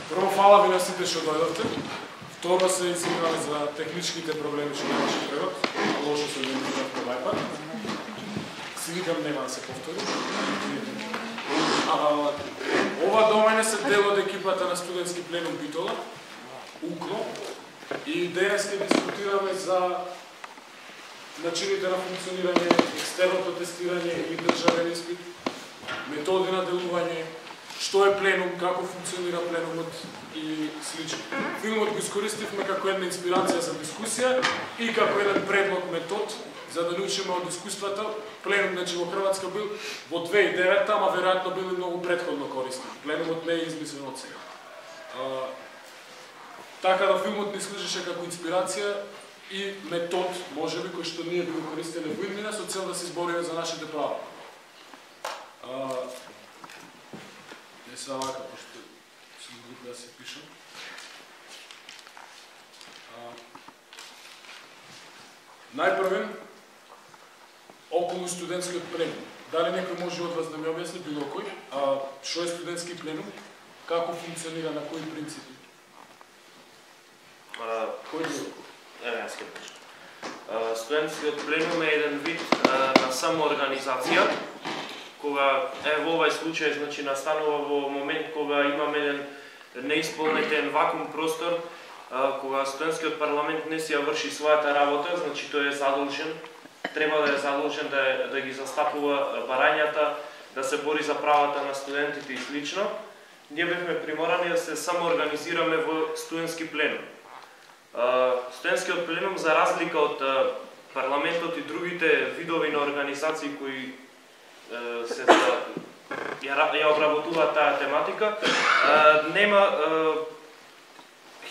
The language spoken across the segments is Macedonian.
Прво, фала ви на сите што дојдовте. Второ, се извинуваме за техничките проблеми што немаше превод, а лошо се организиравте овај пат. Си викам нема да се повтори. Ова до мене се дел од екипата на студентски пленум Битола, УКЛО, и денес ќе дискутираме за начините на функционирање, екстерното тестирање или државен испит, методи на делување, што е пленум, како функционира пленумот и слично. Филмот го искористивме како една инспирација за дискусија и како еден предлог метод за да научиме од искуствата. Пленум во Хрватска бил во 2009, ама веројатно бил и многу претходно користен. Пленумот не е измислен од сега. Така да филмот ни служеше како инспирација и метод, можеби, кој што ние би го користеле во иднина со цел да се избориме за нашите права. Не се вака, пошто си глупи да се пишам. Најпрвен, околу студентскиот пленум. Дали некој може од вас да ми објасни, било кој, што е студентски пленум, како функционира, на кои принципи? Кој било? Јас ќе кажам. Студентскиот пленум е еден вид на самоорганизација, кога во овај случај значи настанува во момент кога имаме еден неисполнетен вакуум простор, кога студентскиот парламент не си ја врши својата работа, значи тој е задолжен, треба да е задолжен да ги застапува барањата, да се бори за правата на студентите и слично. Ние бевме приморани да се самоорганизираме во студентски пленум. Студентскиот пленум, за разлика од парламентот и другите видови на организации кои ја обработуваат таа тематика, нема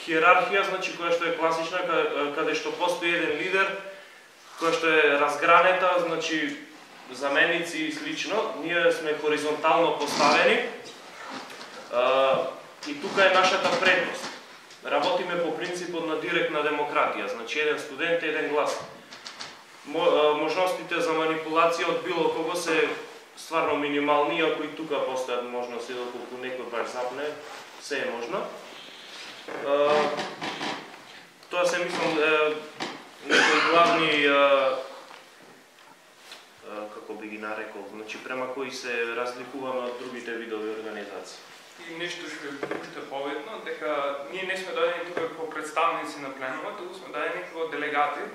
хиерархија, значи која што е класична, каде што постои еден лидер, која што е разгранета, значи заменици и слично. Ние сме хоризонтално поставени и тука е нашата предност. Работиме по принципот на директна демократија, значи еден студент, еден глас. Можностите за манипулација од било кого се стварно минимални, ако и тука постојат можности, доколку некој баш запне, се е можно. Тоа се мислам некои главни, како би ги нарекол, значи према кои се разликуваме од другите видови организации. И нешто што е уште поведно, дека ние не сме дојдени тука како представници на пленумот, туку сме дојдени како делегати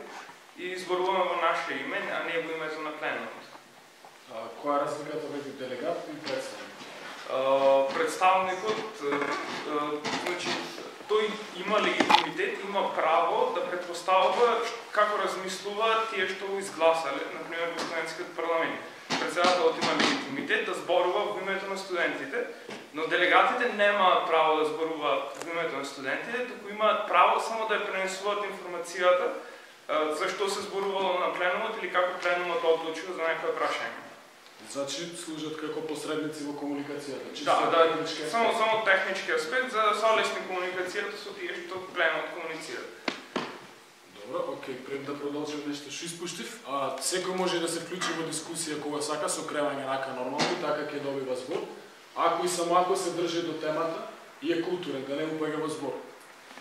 и зборуваме во наше име, а не во името на пленумот. Која е разликата меѓу делегат и представник? Представникот, значи, тој има легитимитет, има право да претпоставува како размислуваат тие што го изгласале, например, во студентскиот парламент. Председателот има легитимитет да зборува во името на студентите, но делегатите немаат право да зборуваат во името на студентите, туку имаат право само да ја пренесуваат информацијата за што се зборувало на пленумот или како пленумот одлучува за некој прашање. Значи служат како посредници во комуникацијата. Да, само технички аспект за да се олесни комуникацијата со тие што пленумот комуницира. Добро, окей, пред да продолжим нешто што испуштив, секој може да се вклучи во дискусија кога сака со кревање рака нормално, така ќе добива збор. Ако и само ако се држи до темата и е културен, да не му поега во збор.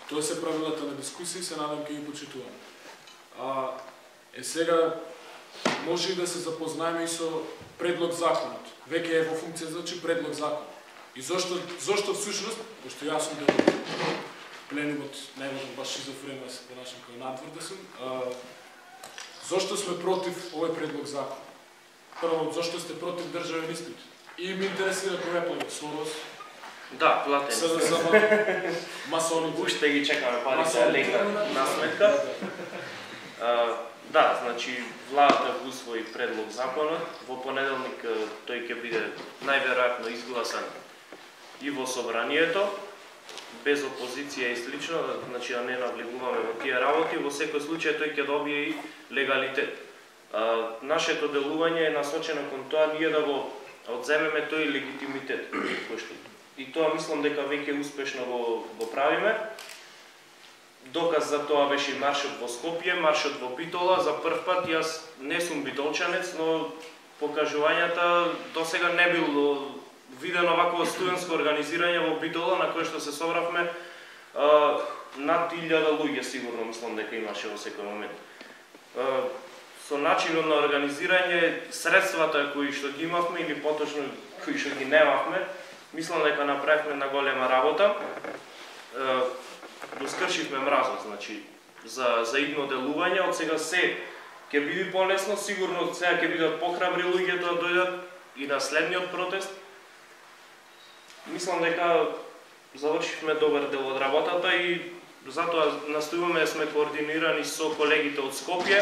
Тоа се правилата на дискусија и се надам ќе ги почитуваме. Сега може и да се запознаеме и со предлог законот. Веќе е во функција, значи предлог закон. И зошто всушност, пошто јас сум дел пленумот, не можам баш шизофрено да се понашам како надвор да сум, зошто сме против овој предлог закон? Прво, зошто сте против државен испит? И ме интересира кој е платен, Сорос? Да, платен. Масоните. Уште ги чекаме парите легна на сметка. Да, значи владата го усвои предлог законот. Во понеделник тој ќе биде најверојатно изгласан и во собранието, без опозиција и слично, значи да не навлегуваме во тие работи. Во секој случај тој ќе добие и легалитет. Нашето делување е насочено кон тоа ние да го одземеме тој легитимитет. И тоа мислам дека веќе успешно го правиме. Доказ за тоа беше маршот во Скопје, маршот во Битола. За прв пат, јас не сум битолчанец, но покажувањата досега не било видено вакво студентско организирање во Битола на кое што се собравме, над 1000 луѓе сигурно мислам дека имаше во секој момент. Со начинот на организирање, средствата кои што ги имавме или поточно кои што ги немавме, мислам дека направивме на голема работа. Го скршивме мразот, значи за идно делување, од сега се ќе биде полесно, сигурно од сега ќе бидат похрабри луѓето да дојдат и на следниот протест. Мислам дека завршивме добар дел од работата и затоа настојуваме, сме координирани со колегите од Скопје.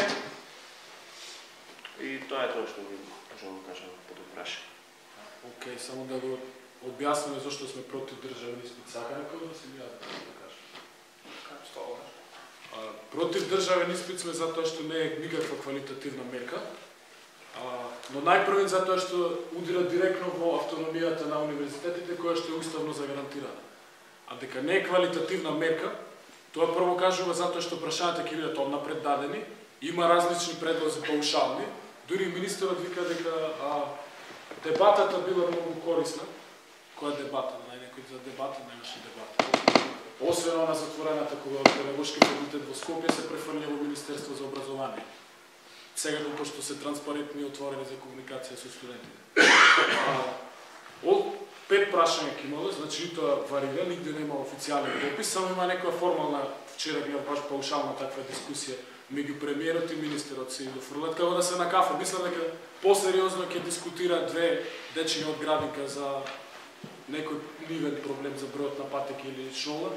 И тоа е тоа што ви можам да кажам под прашање. Океј, само да го објасниме зашто сме против државен испит. Сака некој да се јави да каже? Против државен испит сме затоа што не е никаква квалитативна мерка, но најпрвен затоа што удира директно во автономијата на универзитетите која што е уставно загарантирана. А дека не е квалитативна мерка, тоа прво кажува затоа што прашањата ќе бидат однапред дадени, има различни предлози паушални, дури министерот вика дека дебатата била многу корисна. Која дебата? Некој за дебата немаше дебата. Освен на затворената кога од Педагошки факултет во Скопје се префрлија во Министерство за образование. Сега пошто се транспарентни и отворени за комуникација со студентите. Од 5 прашања ќе имало, значи тоа варира, нигде нема официјален допис, само има некоја формална, вчера гледав баш паушална таква дискусија меѓу премиерот и министерот се дофрлат, како да се на кафе. Мислам дека посериозно ќе дискутира две дечиња од Градинка за некој нивен проблем за бројот на патеки или шола,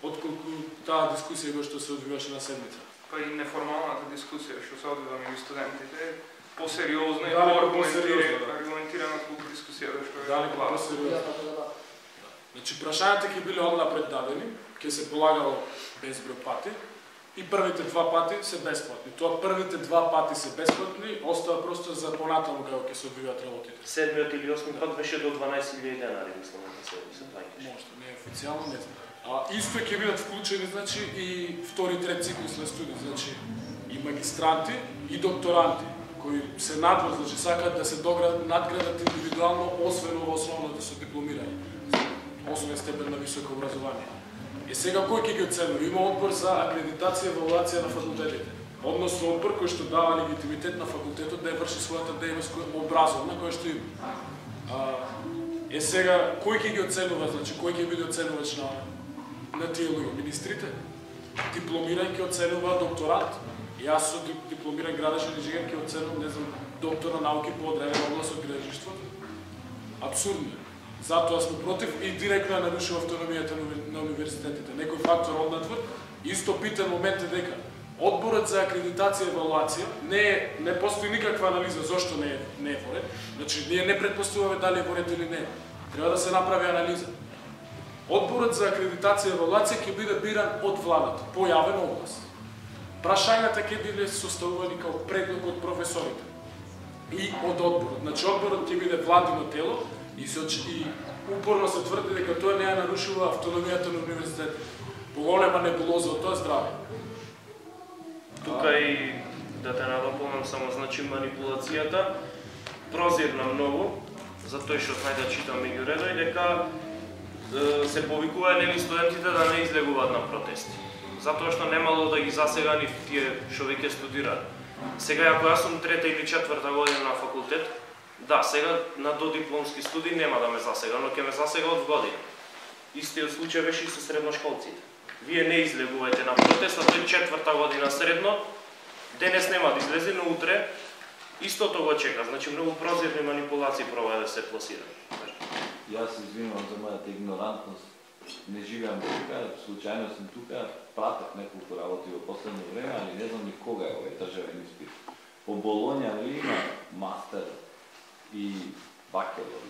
отколку таа дискусија која што се одвиваше на седмица. Па и неформалната дискусија што се одвива меѓу студентите, посериозна и аргументирана колку дискусијата што е далеку посериозна. Значи прашањата ќе биле однапред дадени, ќе се полагало безброј пати и првите 2 пати се бесплатни. Тоа првите 2 пати се бесплатни, остава просто за понатаму како ќе се одвиваат работите. 7-миот или 8-миот пат беше до 12.000 денари, мислам дека се плаќаше. Можда, не е официјално, не знам. Исто ќе бидат вклучени, значи, и втори и трет циклус на студии, значи, и магистранти, и докторанти, кои се надвор, значи, сакаат да се надградат индивидуално, освен во основното со дипломирање, освен степен на високо образование. Сега кој ќе ги оценува? Има одбор за акредитација и евалуација на факултетите. Односно одбор кој што дава легитимитет на факултетот да ја врши својата дејност образовна која што има. Сега кој ќе ги оценува, значи кој ќе биде оценувач на тие луѓе? Министрите? Дипломиран ќе оценува докторат. Јас со дипломиран градежен инженер ќе оценувам, не знам, доктор на науки по одредена област од градежништвото. Апсурдно е. Затоа сме против и директно ја нарушува автономијата на универзитетите. Некој фактор однадвор. Исто питен момент е дека одборот за акредитација и евалуација не постои никаква анализа зошто не е во ред. Значи ние не претпоставуваме дали е во ред или не. Треба да се направи анализа. Одборот за акредитација и евалуација ќе биде биран од владата по јавен оглас. Прашањата ќе биле составувани како предлог од професорите и од одборот. Значи одборот ќе биде владино тело и упорно се тврди дека тоа не ја нарушува автономијата на универзитетот. Поголема небулоза од тоа здраве. Тука и да те надополнам само, значи манипулацијата прозирна многу, затоа што знај да читам меѓу редови дека се повикува нели студентите да не излегуваат на протести. Затоа што немало да ги засега ни тие што веќе студираат. Сега ако јас сум 3-та или 4-та година на факултет, да, сега на додипломски студии нема да ме засега, но ќе ме засега од година. Истиот случај беше и со средношколците. Вие не излегувајте на протест, а тој 4-та година средно, денес нема да излезе, но утре истото го чека. Значи многу прозирни манипулации пробаја да се пласира. Јас извинувам за мојата игнорантност. Не живеам тука, случајно сум тука, пратев неколку работи во последно време, али не знам ни кога е овој државен испит. По Болонја ли има мастер и бакелор?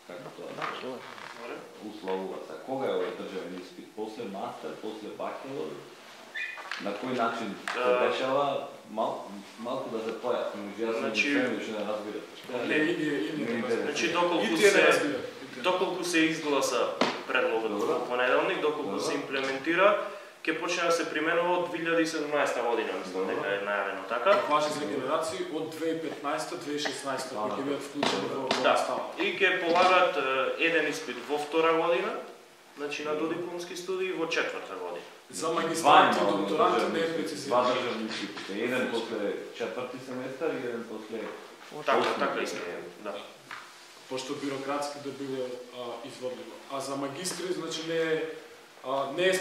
Како тоа? Условува се. Кога е овој државен испит? После мастер, после бакелор? На кој начин се дешава? Малку да се појасни, јас не разбирам. Значи доколку се изгласа предлогот во понеделник, доколку се имплементира, ќе почне да се применува од 2017 година, мислам дека е најавено така. Важи за генерации од 2015-2016 кои ќе бидат вклучени во настава. И ќе полагат еден испит во втора година, значи на додипломски студии во четврта година. За магистранти и докторанти не е прецизирано. Два државни испити, еден после четврти семестар и еден после Така исто, да. Пошто бюрократски да биде изводливо. А за магистри, значи не е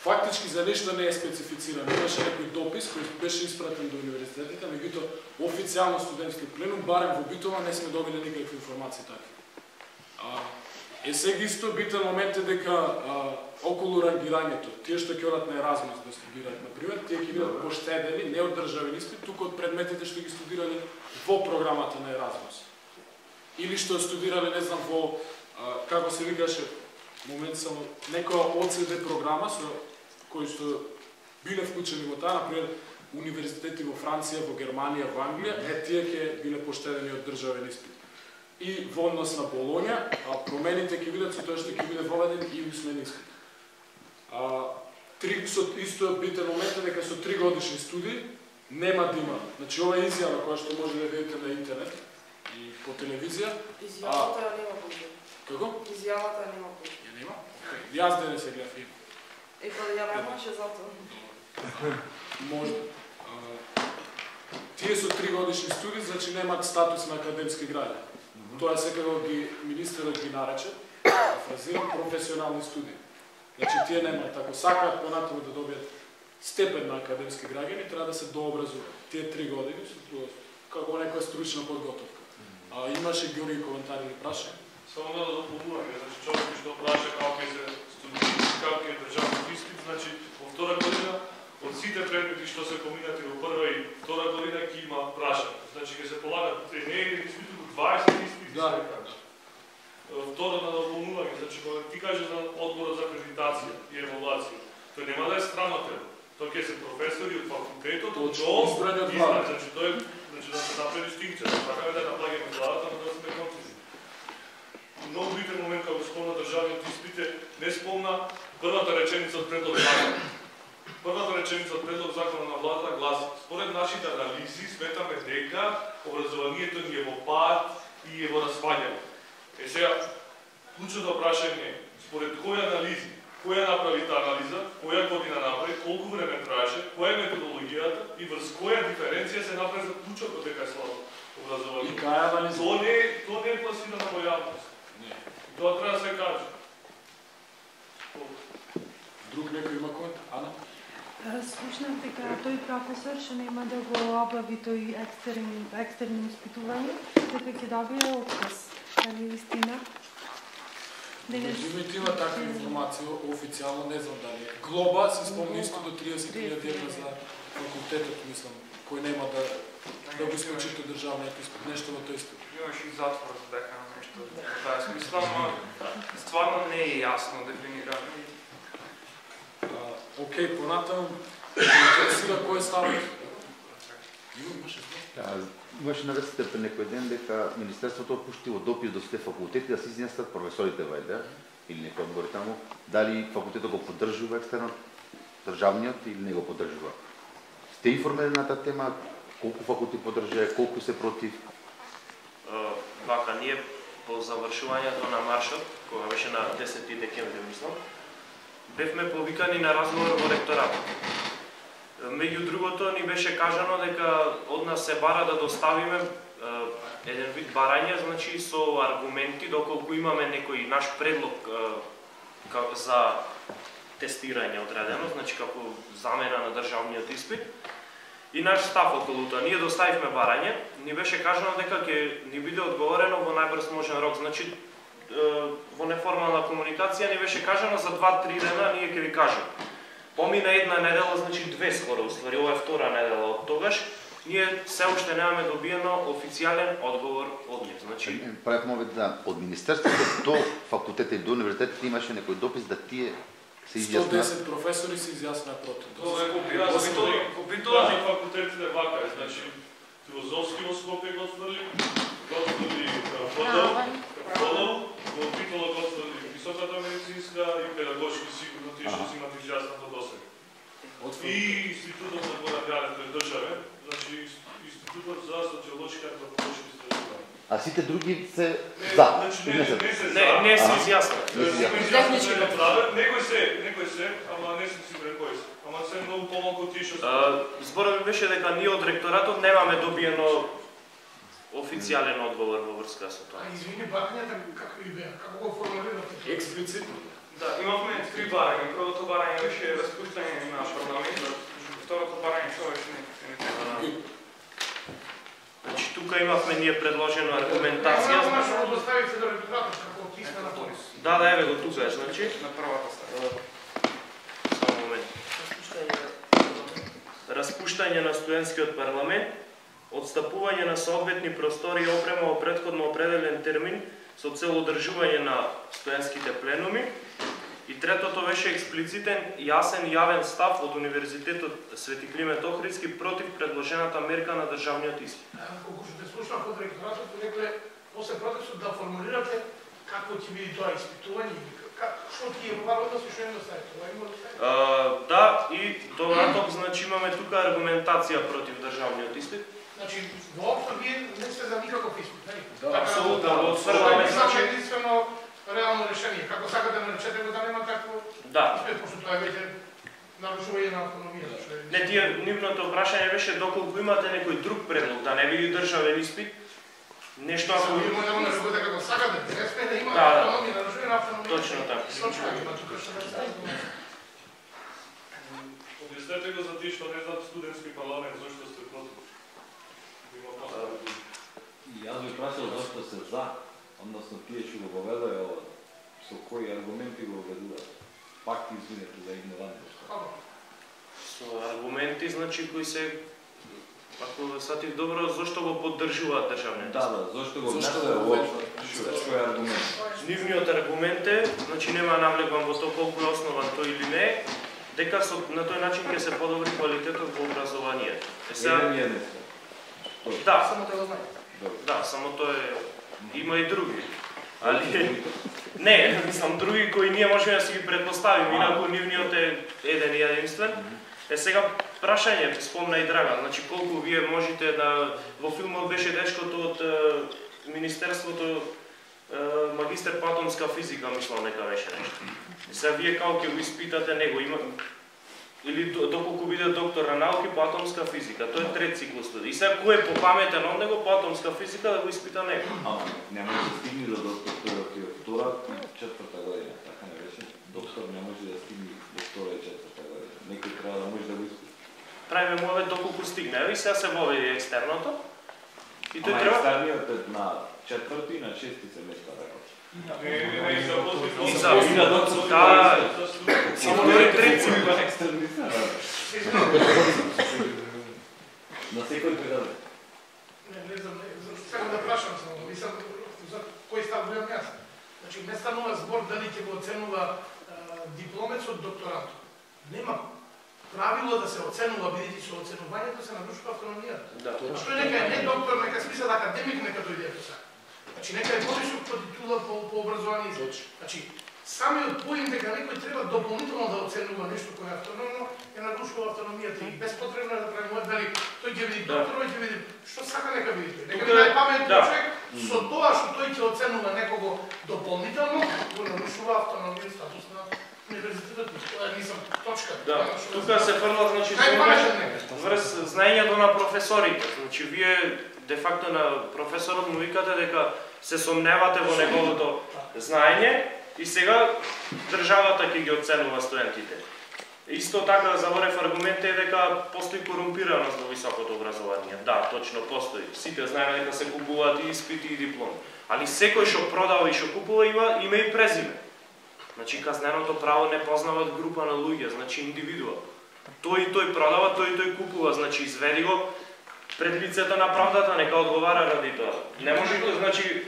фактички за нешто не е специфицирано. Имаше некој допис кој беше испратен до универзитетите, меѓутоа официјално студентски пленум, барем во Битола, не сме добили никакви информации такви. Сега исто битен момент е дека околу рангирањето, тие што ќе одат на Еразмус да студираат, например, тие ќе бидат поштедени не од државен испит, туку од предметите што ги студирале во програмата на Еразмус. Или што студирале, не знам, во, како се викаше, момент само, некоја ОЦД програма со кои што биле вклучени во таа, например, универзитети во Франција, во Германија, во Англија, тие ќе биле поштедени од државен испит. И во однос на Болоња, промените ќе бидат со тоа што ќе биде воведен и усмен испит. Исто битен момент е дека со 3 годишни студии нема да има. Значи ова е изјава која што може да видите на интернет и по телевизија. Изјавата нема појде. Како? Изјавата нема појде. Ја нема? Јас денес ја гледав фильм. Па ја немаше затоа. Може. Тие со 3 годишни студии, значи немаат статус на академски граѓани. Тоа секако министерот ги нарече, фразирам, професионални студии. Значи тие немаат, ако сакаат понатаму да добијат степен на академски граѓани, треба да се дообразуваат. Тие 3 години се како некоја стручна подготовка. Имаше Георги коментари или прашање? Само да дополнуваме, значи човек што праша како ќе се студира, како ќе државен испит, значи во втора година од сите предмети што се поминати во прва и втора година ќе има прашање. Значи ќе се полагат не еден испит, туку 20 испити. Да. Второ на дополнување, значи кога ти кажеш за одборот за акредитација и евалуација, тој нема да е странно тело. Тоа ќе се професори од факултетот, од избрани од главата. Значи тој да се направи дистинкција, така да наплаѓаме главата, но да сме конфузни. Многу битен момент кога спомна државниот испит не спомна првата реченица од предлог закон. Првата реченица од предлог закона на владата гласи: според нашите анализи сметаме дека образованието ни е во пад и е во распаѓање. Сега, клучното прашање е, според кои анализи, која направи таа анализа, која година направи, колку време траше, која е методологијата и врз која диференција се направи за клучото дека е слабо образование. И кај анализа? Тоа не е пласирано во јавност. Тоа треба да се каже. Друг некој има коментар? Ана? Слушнав дека тој професор што нема да го обави тој екстерни испитување, дека ќе добие отказ. Дали вистина? Меѓутоа има таква информација официјално, не знам дали. Глоба се спомни исто до 30.000 евра за факултетот, мислам, кој нема да го исклучи тој државниот испит, нешто во тој стил. Имаш и затвор за дека на нешто во таа смисла, но стварно не е јасно дефинирано. Океј, понатаму, интересира кој е ставот? Имаше навестите пред некој ден дека Министерството отпуштило допис до сите факултети да се изјаснат професорите вајде или некој одговори таму, дали факултетот го поддржува екстернот, државниот или не го поддржува. Сте информирани на таа тема, колку факултети поддржува, колку се против? Вака, ние по завршувањето на маршот, кога беше на 10 декември, мислам, бевме повикани на разговор во ректоратот. Меѓу другото ни беше кажано дека од нас се бара да доставиме еден вид барање, значи со аргументи доколку имаме некој наш предлог за тестирање одредено, значи како замена на државниот испит. И наш став околу тоа, ние доставивме барање, ни беше кажано дека ќе ни биде одговорено во најбрз можен рок, значи во неформална комуникација ни беше кажано за 2-3 дена ние ќе ви кажеме. Помина една недела, значи 2 скоро, уствари ова е втора недела од тогаш, ние се уште немаме добиено официјален одговор од нив. Значи Правев мовет да од Министерството до факултета и до универзитетите имаше некој допис да тие се изјаснат. 110 професори се изјаснаа против. Тоа е копитола на факултетите вака е, значи филозофски во Скопје го отврли, го отврли ФДУ, во Битола го отврли високата медицинска и педагошки сигурно тие што си имат изјаснато досега. И Институтот за географија и државе, значи Институтот за социолошки и антрополошки истражувања. А сите други се за? Не се изјаснат. Технички го прават, некој се, ама не сум сигурен кој се. Ама се многу помалку тие што се. Зборот ми беше дека ние од ректоратот немаме добиено официјален одговор во врска со тоа. Извини, барањата како и беа? Како го формулирате? Експлицитно. Да, имавме 3 барања. Првото барање беше распуштање на парламент, второто барање што беше не. Значи тука имавме ние предложена аргументација. Можете да доставите до ректоратот како писмена подпис. Да, еве го тука е, значи На првата страна. Само момент. Распуштање на студентскиот парламент, отстапување на соодветни простори и опрема во претходно определен термин со цел одржување на студентските пленуми. И третото беше експлицитен, јасен, јавен став од Универзитетот Свети Климент Охридски против предложената мерка на државниот испит. Колку што те слушнав од ректоратот, рекле после протестот да формулирате какво ќе биде тоа испитување, што ти е во односи што недостаje, тоа има достаje? Да, и додаток, значи имаме тука аргументација против државниот испит. Значи, воопшто вие не сте за никаков испит, нели? Да, апсолутно. Отфрламе, значи единствено реално решение. Како сакате да наречете го да нема такво испит, пошто тоа е веќе нарушување на автономијата. Не, тие нивното прашање беше доколку имате некој друг предлог да не биде државен испит, нешто ако вие може да го нарекувате како сакате, не сме да има автономија, нарушување на автономијата. Точно така. Точно така, тука што да стане. Објаснете го за тие што не знаат студентски парламент, зашто сте против. Јас ви прашал зашто се за, односно тие што го поведаја ова, со кои аргументи го введуваат. Пак извинете за игнорантност. Со аргументи, значи кои се, ако сатив добро, зашто го поддржуваат државниот? Да, зашто го внесува воопшто? Кој е аргумент? Нивниот аргумент е, значи нема навлегувам во тоа колку е основан тој или не, дека на тој начин ќе се подобри квалитетот во образованието. Еден. Да, само тоа го знаете. Да, само тоа е. Има и други. Али не, мислам други кои ние можеме да си ги предпоставиме, инаку нивниот е еден и единствен. Сега прашање, спомна и Драган, значи колку вие можете да во филмот беше дечкото од Министерството магистер по атомска физика, мислам дека беше нешто. Сега вие како ќе го испитате него, има или доколку биде доктор на науки по атомска физика. Тоа е трет циклус студија. И сега кој е попаметен од него по атомска физика да го испита него? Не може да стигне до докторот и втора и четврта година, така не беше? Доктор не може да стигне до втора и четврта година. Некој треба да може да го испита. Правиме му доколку стигне. И сега се воведи екстерното. И тој треба... треба... екстерниот е на четврти и на шести семестар, рекол. Само тој трети. На секој предаде. Не знам, сакам да прашам само, мислам за кој став гледам јас. Значи, не станува збор дали ќе го оценува дипломецот докторантот. Нема правило да се оценува, бидејќи со оценувањето се нарушува автономијата. Што нека е не доктор, нека списат академик, нека дојде до сега. Значи, нека е повисок по титула по образование. Значи, самиот поим дека некој треба дополнително да оценува нешто кое е автономно, е нарушува автономијата и безпотребно е да правиме дали тој ќе биде доктор, тој ќе биде што сака нека биде. Нека биде паметен човек, со тоа што тој ќе оценува некого дополнително, го нарушува автономијата статус на универзитетот. Тоа е нисам точка. Да, тука се фрла, значи, врз знаењето на професорите. Значи, вие де факто на професорот му викате дека се сомневате во неговото знаење и сега државата ќе ги оценува студентите. Исто така Заворев аргумент е дека постои корумпираност во високото образование. Да, точно постои. Сите знаеме дека се купуваат и испити и дипломи. Али секој што продава и што купува има име и презиме. Значи казненото право не познават група на луѓе, значи индивидуа. Тој и тој продава, тој и тој купува, значи изведи го пред лицето на правдата, нека одговара ради тоа. Не може, значи,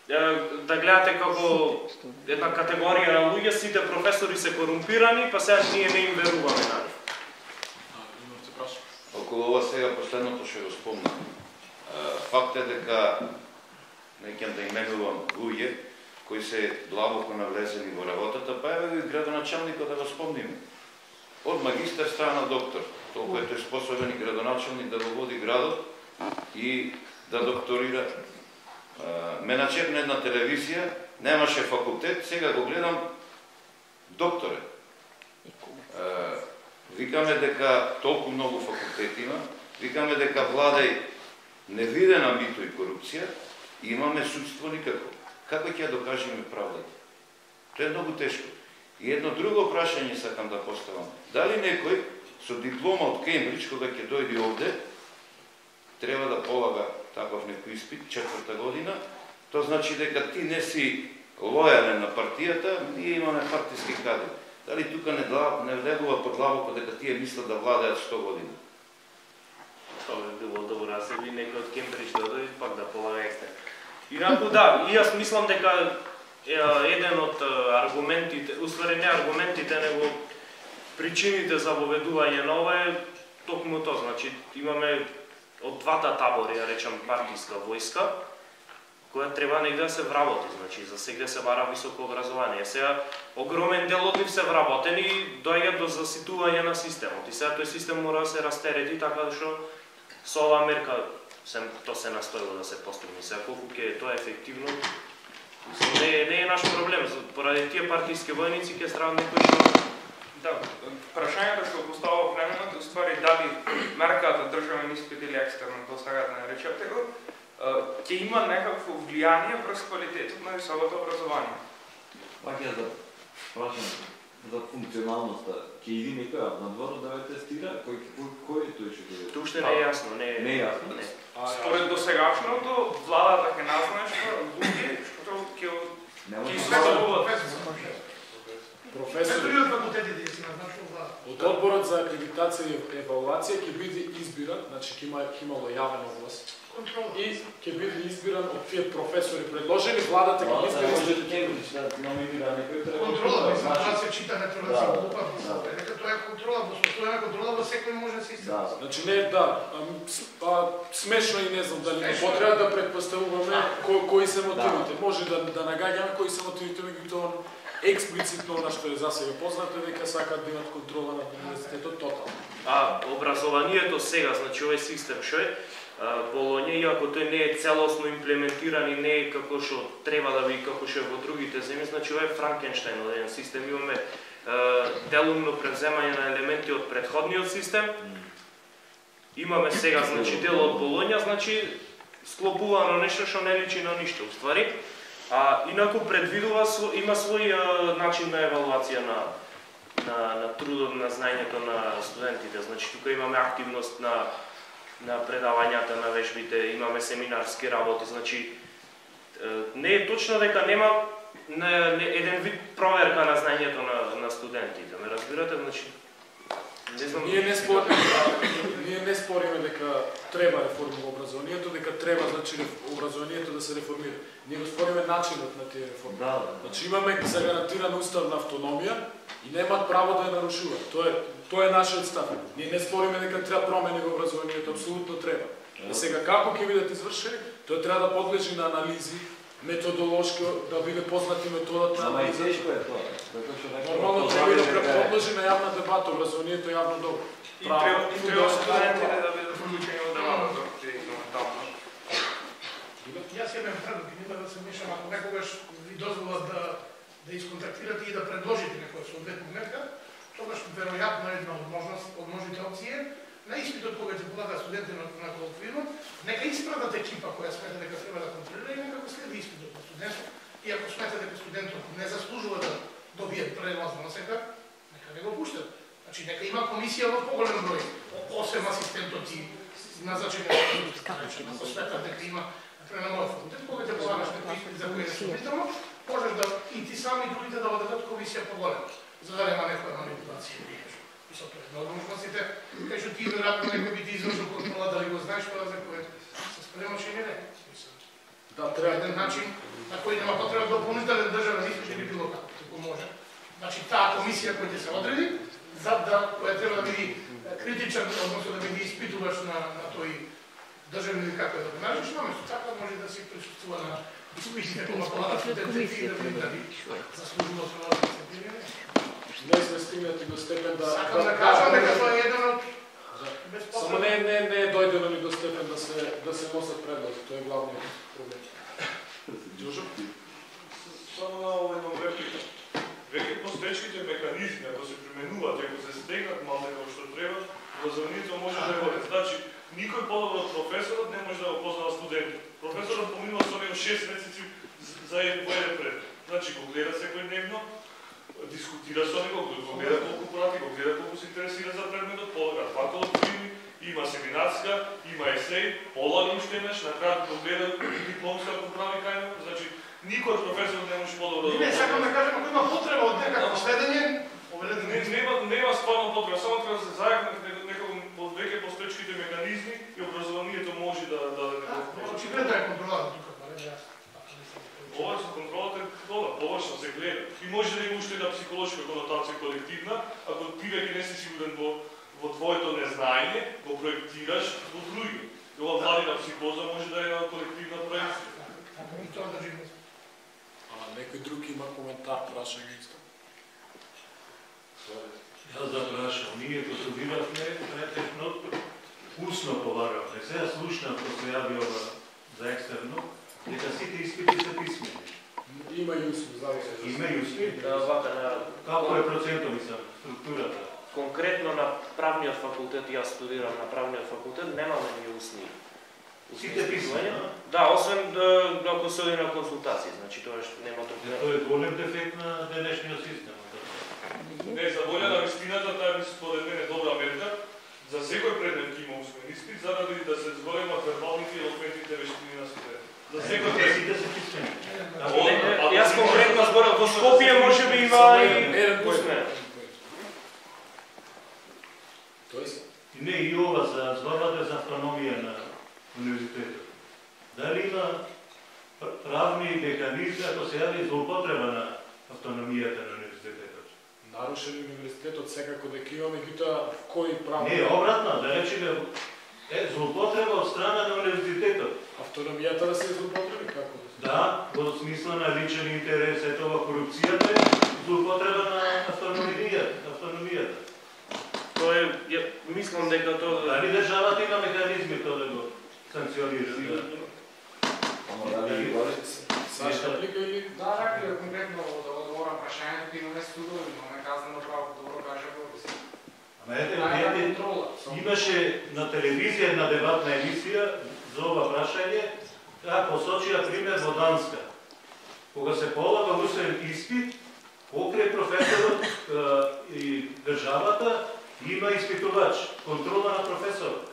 да гледате како една категорија на луѓе, сите професори се корумпирани, па сега ние не им веруваме на нив. Околу ова сега последното што го спомнам. Факт е дека, не ќе да именувам луѓе, кои се длабоко навлезени во работата, па еве и градоначалникот да го спомниме. Од магистар страна доктор, толку е тој способен и градоначалник да го води градот и да докторира. Менаџер на една телевизија, немаше факултет, сега го гледам докторе. Викаме дека толку многу факултети има, викаме дека владај невидена мито и корупција, и имаме судство никако. Како ќе ја докажеме правдата? Тоа е многу тешко. И едно друго прашање сакам да поставам. Дали некој со диплома од Кембридж, кога ќе дојде овде, треба да полага таков некој испит, 4-та година, тоа значи дека ти не си лојален на партијата, ние имаме партиски кадри. Дали тука не влегува подлабоко дека тие мислат да владеат 100 години? Тоа би било добро, а се би некој од Кембридж да дојде пак да полага екстер. Инаку да, и јас мислам дека еден од аргументите, уствари не аргументите, него причините за воведување на ова е токму тоа, значи имаме од двата табори, ја речам партиска војска, која треба негде да се вработи, значи за сега се бара високо образование. Сега огромен дел од нив се вработени и доаѓаат до заситување на системот. И сега тој систем мора да се растерети така што со оваа мерка тоа се настојува да се постигне. Сега колку ќе е тоа ефективно, не е наш проблем. Поради тие партиски војници ќе страдат некој што... Да, прашањето што поставува временот е уствари дали мерката државен испит или екстерно, тоа сега да наречете го, ќе има некакво влијание врз квалитетот на високото образование. Пак ја да прашам за функционалноста. Ќе иди некој надвор да ве тестира? Кој е тој што ќе... Тоа уште не е јасно, не е јасно. Според досегашното, владата ќе назначи луѓе што ќе изследуваат. Професори од одборот за акредитација и евалуација ќе биде избиран, значи ќе имало јавен оглас. И ќе биде избиран од тие професори предложени, владата ќе ги избира. Контрола, това се чита на това си глупа. Нека тоа е контрола, постојана контрола во секој може да се истина. Значи не е смешно и не знам дали не потреба да предпоставуваме кои се мотивите. Може да нагаѓаме кои се мотивите, меѓутоа експлицитно она што е за себе познато дека сакаат да имат контрола над универзитетот тотално. Образованието сега, значи овој систем што е Болоња, иако тој не е целосно имплементиран и не е како што треба да биде како што е во другите земји, значи ова е Франкенштајн еден систем, имаме делумно превземање на елементи од претходниот систем. Имаме сега значи дел од Болоња, значи склопувано нешто што не личи на ништо уствари. Инаку предвидува има свој начин на евалуација на трудот, на знаењето на студентите. Значи тука имаме активност на предавањата на вежбите, имаме семинарски работи, значи не е точно дека нема еден вид проверка на знаењето на студентите. Ме разбирате, значи не знам. Ние не спориме дека треба реформа во образованието, дека треба значи образованието да се реформира. Ние го спориме начинот на тие реформи. Значи имаме загарантирана уставна автономија и немаат право да ја нарушуваат. Тоа е нашиот став. Ние не спориме дека треба промени во образованието, апсолутно треба. А сега како ќе бидат извршени, тоа треба да подлежи на анализи, методолошки, да биде познати методот на анализа. Нормално треба да подлежи на јавна дебата, образованието е јавно добро. И треба студентите да бидат вклучени во дебатот. Јас имам предвид, нема да се мешам, ако некогаш ви дозволат да изконтактирате и да предложите некоја соодветна мерка, тогаш веројатно една од можните опции е на испитот кога ќе полага студенти на колоквиум, нека испратат екипа која смета дека треба да контролира и нека го следи испитот на студентот. И ако смета дека студентот не заслужува да добие прелазно на сега, нека не го пуштат. Значи нека има комисија во поголем број, 8 асистентот и назначени ако смета дека има на мојот факултет, кога ќе полагаш некој испит за кој е сумнително, можеш да и ти сами и другите да одедат комисија поголема, за да нема некоја манипулација. Мислам, тоа е една од можностите, кај што ти веројатно некој би ти извршил контрола, дали го знаеш тоа за кој се спремаш или не. Да, треба еден начин на кој нема потреба дополнителен државен испит или било како, како може. Значи таа комисија која ќе се одреди, која треба да биде критичен, односно да биде испитуваш на тој државен или како да го наречеш, наместо така може да се присуствува на Не сме стигнати до степен да... Сакам да кажам дека тоа е еден од... Само не е дојдено ни до степен да се носат предлози, тоа е главниот проблем. Ѓужо? Само на ова едно реплика. Веќе постоечките механизми, ако се применуваат, ако се стегнат малку како што треба, образованието може да го... Значи, никој подобро од професорот не може да го познава студентот. Професорот поминува со него 6 месеци за еден пред. Значи, го гледа секојдневно, дискутира со него, го гледа колку прати, го гледа колку се интересира за предметот, полага два колективни, има семинарска, има есеј, полага уште еднаш, на крај го гледа дипломска ако прави кај него. Значи, никој од професорот не може подобро да го... Не, сакам да кажам, ако има потреба од некакво следење, нема стварно потреба, само треба да се зајакнат некако од веќе постоечките механизми и образованието може да очигледно е контролата тука, барем јас. Ова со контролата е тоа, површно се гледа. И може да има уште една психолошка конотација колективна, ако ти веќе не си сигурен во твоето незнаење, го проектираш во други. И ова владина психоза може да е една колективна проекција. И тоа да живе. Некој друг има коментар, прашање исто. Јас да прашам, ние го студиравме претежно усно полагавме. Сега слушнав кој се јави ова за екстерно, дека сите испити се писмени. Има и усми, зависи. Има и усми? Како е процентот, мислам, структурата? Конкретно на правниот факултет, јас студирам на правниот факултет, немаме ни усни. Сите писмени? Да, освен ако се оди на консултации, значи тоа нема друг. Тоа е голем дефект на денешниот систем. Не, за волја на вистината, таа би според мене добра мерка. За секој предмет има усмен испит, заради да се зголемат вербалните и елоквентните вештини на студентот. За секој предмет да се писмени. Јас конкретно зборам во Скопје можеби има и усмен. И не, и ова за зборвате за автономија на универзитетот. Дали има правни механизми ако се јави злоупотреба на автономијата на универзитетот? Нарушен универзитетот секако дека има, меѓутоа кој право? Не, обратно, да речеме злоупотреба од страна на универзитетот. Автономијата да се злоупотреби како? Да, во смисла на личен интерес, ето ова корупцијата е злоупотреба на автономијата. Тоа е, мислам дека тоа... Дали државата има механизми тоа да го санкционира? Сашка плика или? Да, реплика конкретно да одговорам прашањето, имаме судови, имаме казано право, добро кажа Борис. Ама ете, имаше на телевизија една дебатна емисија за ова прашање, посочија пример во Данска. Кога се полага усвен испит, покрај професорот и државата има испитувач, контрола на професорот.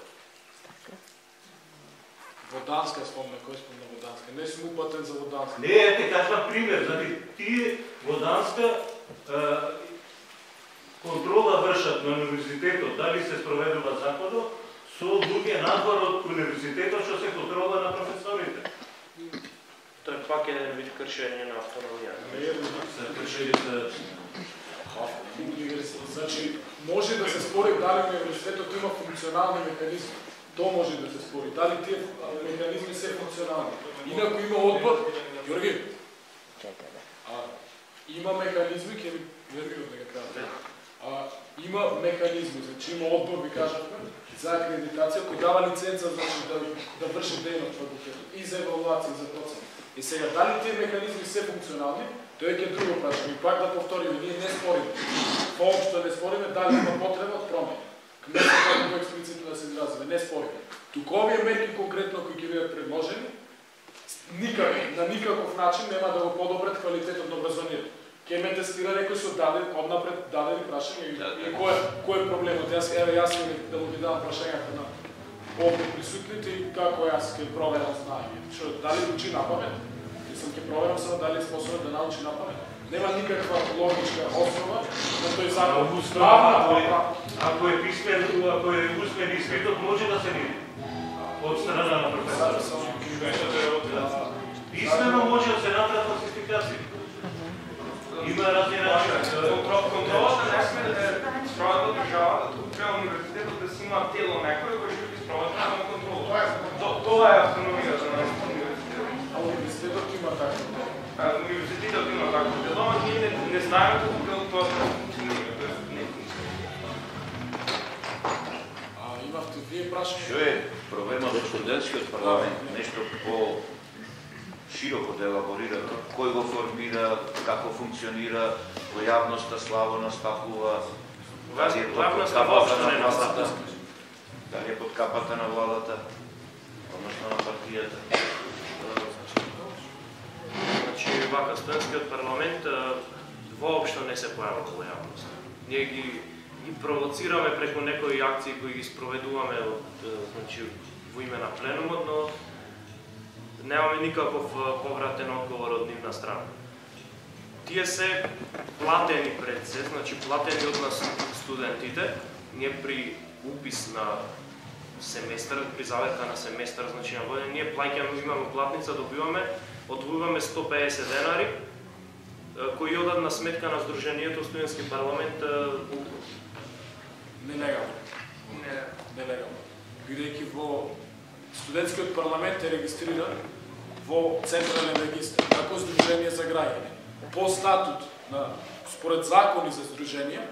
Во Данска спомна, кој спомна во Данска? Не сум упатен за во Данска. Не, ете кажа пример, значи тие во Данска контрола вршат на универзитетот, дали се спроведува законот, со луѓе надвор од универзитетот што се контрола на професорите. Тоа е пак еден вид кршење на автономијата. Значи, може да се спори дали универзитетот има функционални механизми. Тоа може да се спори. Дали тие механизми се функционални. Инаку има одбор, Јорги, има механизми, ќе ви Јорги да го кажа. Има механизми, значи има одбор, ви кажавме, за акредитација, кој дава лиценца значи, да врши дејност факултетот и за евалуација и за процес. И сега, дали тие механизми се функционални, тоа е друго прашање. И пак да повториме, ние не спориме. Поопшто не спориме, дали има потреба од промени. Не се како експлицитно да се изразиме, не спориме. Туку овие мерки конкретно кои ќе бидат предложени, на никаков начин нема да го подобрат квалитетот на образованието. Ке ме тестира некој со однапред дадени прашања и кој е проблемот. Јас да му ги дадам прашањата на овде присутните и како јас ќе проверам знаење. Дали учи на памет? Мислам ќе проверам само дали е способен да научи на памет. Нема никаква логичка основа на тој закон. Ако е писмен, ако е усмен испитот, може да се види од страна на професорот. Писмено може да се направат фалсификации. Има разни начини. Контролата не сме да справат од државата, тук треба универзитетот да си има тело некој кој ќе ги справат на контрол. Тоа е автономијата на универзитетот. Универзитетот има знаеме доколку тоа функционира, тоест не функционира. Имавте вие прашање? Што е проблемот со студентскиот парламент? Нешто по широко да елаборирате, кој го формира, како функционира, во јавноста слабо настапува, дали е под капата на владата, дали е под капата на владата, односно на партијата. Значи, вака, студентскиот парламент воопшто не се појавува во јавност. Ние ги провоцираме преку некои акции кои ги спроведуваме значи, во име на пленумот, но немаме никаков повратен одговор од нивна страна. Тие се платени пред се, значи платени од нас студентите. Ние при упис на семестар, при заветка на семестар, значи на година, ние плаќаме, имаме платница, одвојуваме 150 денари, кои одат на сметка на Сдруженијето студентски парламент. Нелегално. Нелегално. Бидејќи во студентскиот парламент е регистриран во Централен регистар како Сдружение за граѓани. По статут според закони за сдруженија,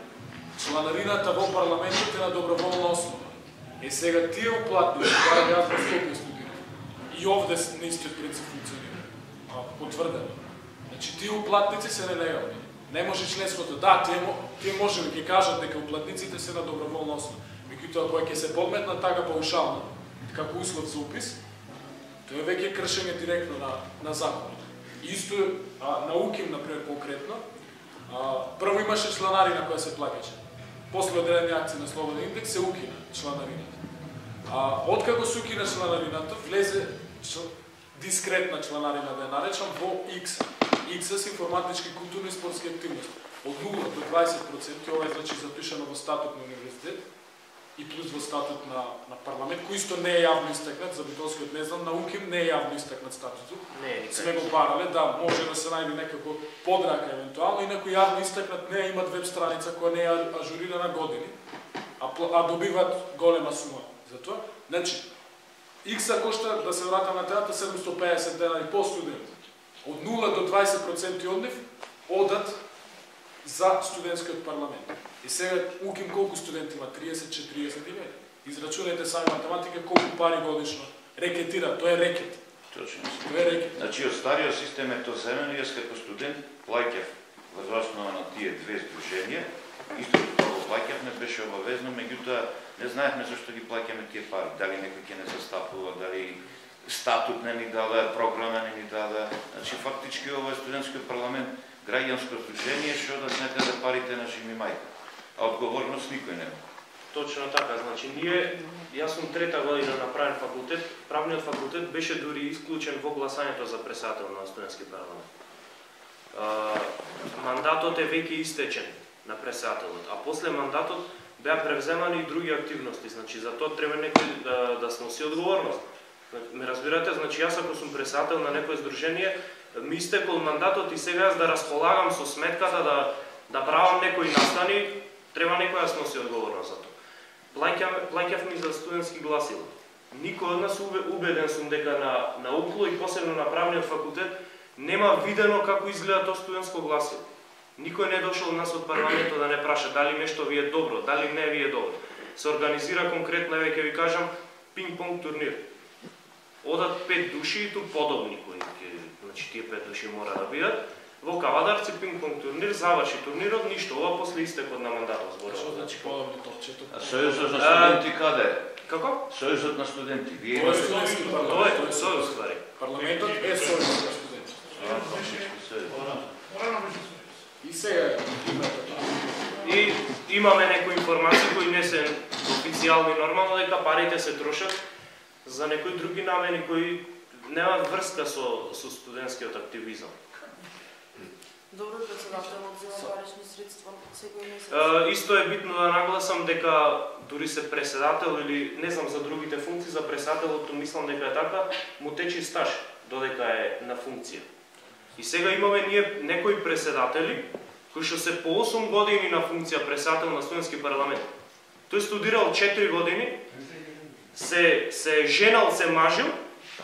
чланарината во парламентот е на доброволна основа. Сега тие уплатници, барем јас во Скопје студирам, и овде на истиот принцип функционира, потврдено. Значи, тие уплатници се нелегални. Не може членството, да, тие може да ќе кажат дека уплатниците се на доброволна основа. Меѓутоа, кога ќе се подметна така паушално, како услов за упис, тоа е веќе кршење директно на законот. Исто на УКИМ, например, конкретно, прво имаше чланарина која се плаќаше. После одредени акции на Слободен индекс се укина чланарината. Откако се укина чланарината, влезе дискретна чланарина, да ја наречам, во ИКСА. ИКСА се информатички, културни и спортски активности. Од 0 до 20%, ова е значи запишано во статут на универзитет и плюс во статут на парламент, кој исто не е јавно истакнат, за битолскиот не знам, на УКИМ не е јавно истакнат статутот. Сме го барале, да, може да се најде некако подрака евентуално, инаку јавно истакнат не имат веб страница која не е ажурирана години, а добиват голема сума за тоа. Значи, ИКСА кошта, да се вратам на теата, 750 денари по студент. Од 0 до 20% од нив одат за студентскиот парламент. И сега УКИМ колку студенти има? 30-40 или? Израчунајте сами математика колку пари годишно рекетира, тоа е рекет. Точно. Тоа е рекет. Значи, од стариот систем е тоа земено, јас како студент плаќав во основа на тие две сдруженија, исто тоа го плаќав, не беше обавезно, меѓутоа не знаевме зашто ги плаќаме тие пари, дали некој ќе не застапува, дали статут не ни даде, програма не ни даде. Значи, фактички ова е студентскиот парламент, граѓанско сдружение, што да некаде парите на жими мајка. А одговорност никој нема. Точно така, значи јас сум трета година на правен факултет, правниот факултет беше дури исклучен во гласањето за председател на студентски парламент. Мандатот е веќе истечен на председателот, а после мандатот беа превземани и други активности, значи за тоа треба некој да сноси одговорност. Ме разбирате, значи јас ако сум председател на некое сдружение, ми истекол мандатот и сега јас да располагам со сметката да правам некои настани, треба некој да сноси одговорност за тоа. Плаќавме за студентски гласила. Никој од нас, убеден сум дека на УКЛО и посебно на правниот факултет нема видено како изгледа тоа студентско гласило. Никој не е дошол од нас од парламентот да не праша дали нешто ви е добро, дали не ви е добро. Се организира конкретно, ќе ви кажам, пинг-понг турнир. Одат 5 души и ту подобни кои, значи тие 5 души мора да бидат. Во Кавадарци пинг-понг турнир, заврши турнирот, ништо, ова после истекот на мандатот зборува. Што значи подобни топчето? А Сојузот на студенти каде е? Како? Сојузот на студенти. Вие Тоа е имате студентски Тоа парламент. е сојуз, ствари. Парламентот е сојуз на студенти. И сега И имаме некои информации кои не се официјални, нормално дека парите се трошат за некои други намени кои немаат врска со студентскиот активизам. Добро, председателот зема парични средства секој месец. Исто е битно да нагласам дека дури се председател или не знам за другите функции, за председателот мислам дека е така, му тече стаж додека е на функција. И сега имаме ние некои председатели кои што се по 8 години на функција председател на студентски парламент. Тој студирал 4 години, се женал, се мажил,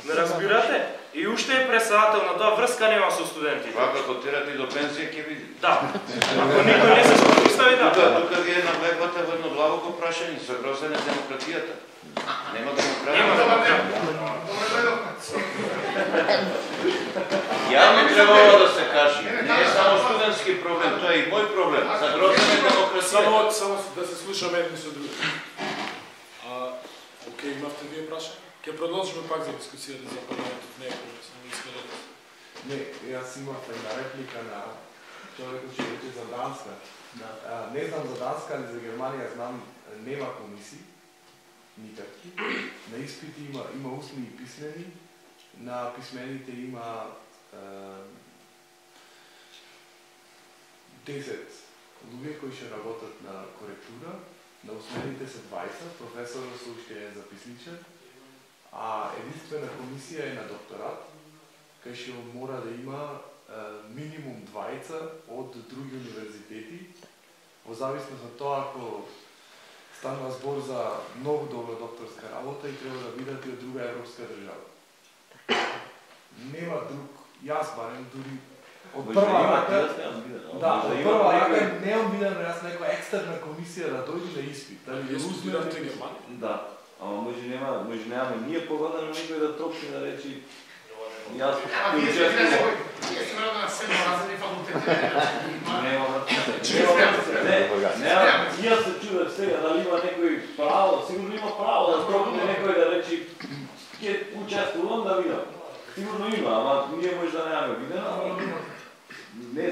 ме разбирате? И уште е председател на тоа, врска нема со студентите. Вака како терате до пензија ќе види. Да. Ако никој не се спротивстави, да. Тука ги наблегвате во едно длабоко прашање, со грозене демократијата. Нема демократија. Јавно требало да се каже, не е само студентски проблем, тоа е и мој проблем. За грозене демократија. Само да се слушаме едни со други. Океј, имавте вие прашање? Ќе продолжиме пак за дискусијата за парламентот, не е кој сме искали да... Не, јас имав една реплика на човекот што рече за Данска. Не знам за Данска, али за Германија знам, нема комисии, никакви. На испити има устни и писмени, на писмените има 10 луѓе кои ќе работат на коректура, на усмените се 20, професорот со уште е записничар, а единствена комисија е на докторат, кај што мора да има минимум 20 од други универзитети, во зависност од тоа ако станува збор за многу добра докторска работа и треба да бидат и од друга европска држава. Нема друг, јас барем дури од прва рака, од прва рака немам видено јас некоја екстерна комисија да дојде на испит. Вие студирате Германија? Да. Ама може немаме ние погодено никој да тропне да речи јас Вие сте на 7 разни факултети. Јас се чудев сега дали има некој право, сигурно има право да тропне некој да речи ќе учествувам да видам. Сигурно има, ама ние може да немаме видено. Не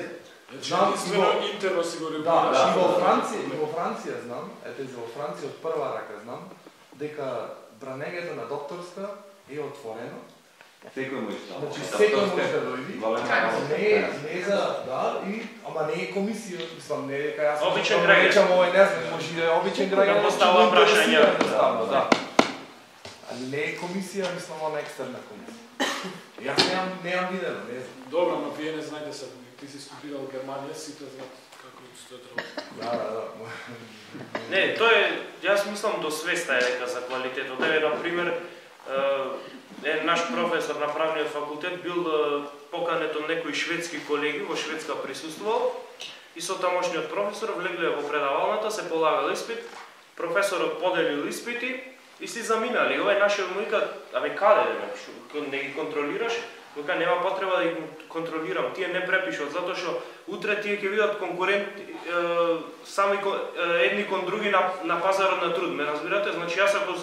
знам. Единствено интерно сигурно. Да, и во Франција знам, во Франција од прва рака знам, дека бранењето на докторска е отворено. Секој може да. Значи секој може да дојде. Не за, да, ама не е комисија, мислам, не е дека јас обичен граѓанин. Речам овој не знам, може да е обичен граѓанин. Да поставува прашања. Да. Али не е комисија, мислам, она екстерна комисија. Јас немам видено, не знам. Добро, но вие не знаете се, ти си студирал в Германија, сите знаат како стојат работа. Да. Не, тоа е, јас мислам до свеста е дека за квалитетот. Еве, на пример, наш професор на правниот факултет бил поканет од некои шведски колеги, во Шведска присуствувал и со тамошниот професор влегле во предавалната, се полагал испит, професорот поделил испити и си заминали. Овај нашиот му вика, абе каде не ги контролираш? Вика, нема потреба да ги контролирам, тие не препишуват, затоа што утре тие ќе видат конкуренти сами едни кон други на пазарот на труд. Ме разбирате? Значи јас ако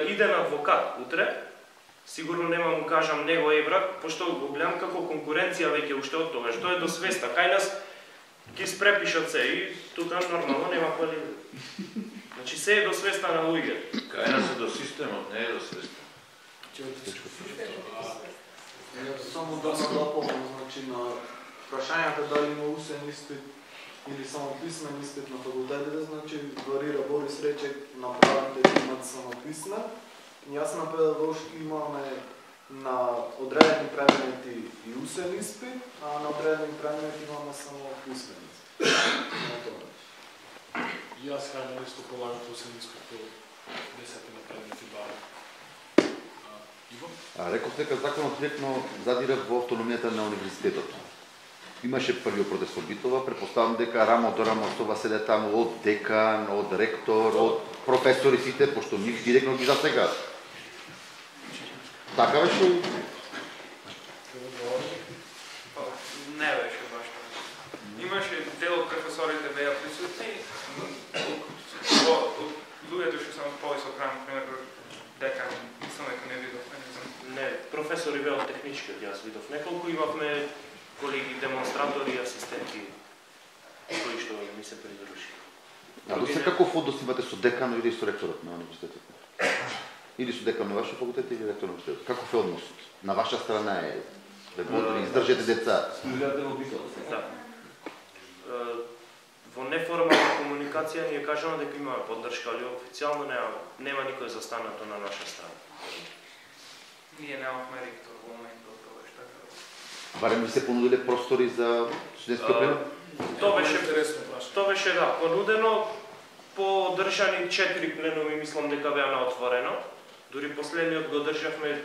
идем адвокат утре, сигурно нема му кажам него е брат, пошто го гледам како конкуренција веќе уште од тогаш. Тоа е до свеста. Кај нас ги спрепишат се и тука нормално нема квалитет. Значи се е до свеста на луѓето. Кај нас е до системот, не е до свеста. Само да се дополнам, значи на прашањата дали има усен испит или само писмен испит на факултетите, значи варира. Борис рече на правните имат само писмен. Јас на педагошки имаме на одредени предмети и усен испит, а на одредени предмети имаме само писмен испит. Јас хајме нешто полагам усен испит по 10 на предмети барем. Реков дека законот директно задира во автономијата на универзитетот. Имаше првиот протест во Битола, претпоставам дека рамо до рамо тоа седе таму од декан, од ректор, од професори сите, пошто нив директно ги засегаат. Така беше? Не беше баш така. Имаше дел од професорите беа присутни, од луѓето што само повисок ранг, пример декан, мислам дека не видов. Не, професори беа од техничкиот, јас видов неколку, имавме колеги демонстратори и асистенти кои што ми се придружи. А до сега каков однос имате со деканот или со ректорот на универзитетот? Или со декан на вашиот факултет или ректор на универзитетот? Каков е односот? На ваша страна е да го издржете деца? Студирате во Битола. Да. Во неформална комуникација ни е кажано дека имаме поддршка, али официјално нема никој застанато на наша страна. Ние немавме ректор во моментот тоа што така. Барем ви се понудиле простори за студентски пленум? Тоа беше да, понудено по држани 4 пленуми, мислам дека беа на отворено. Дури последниот го државме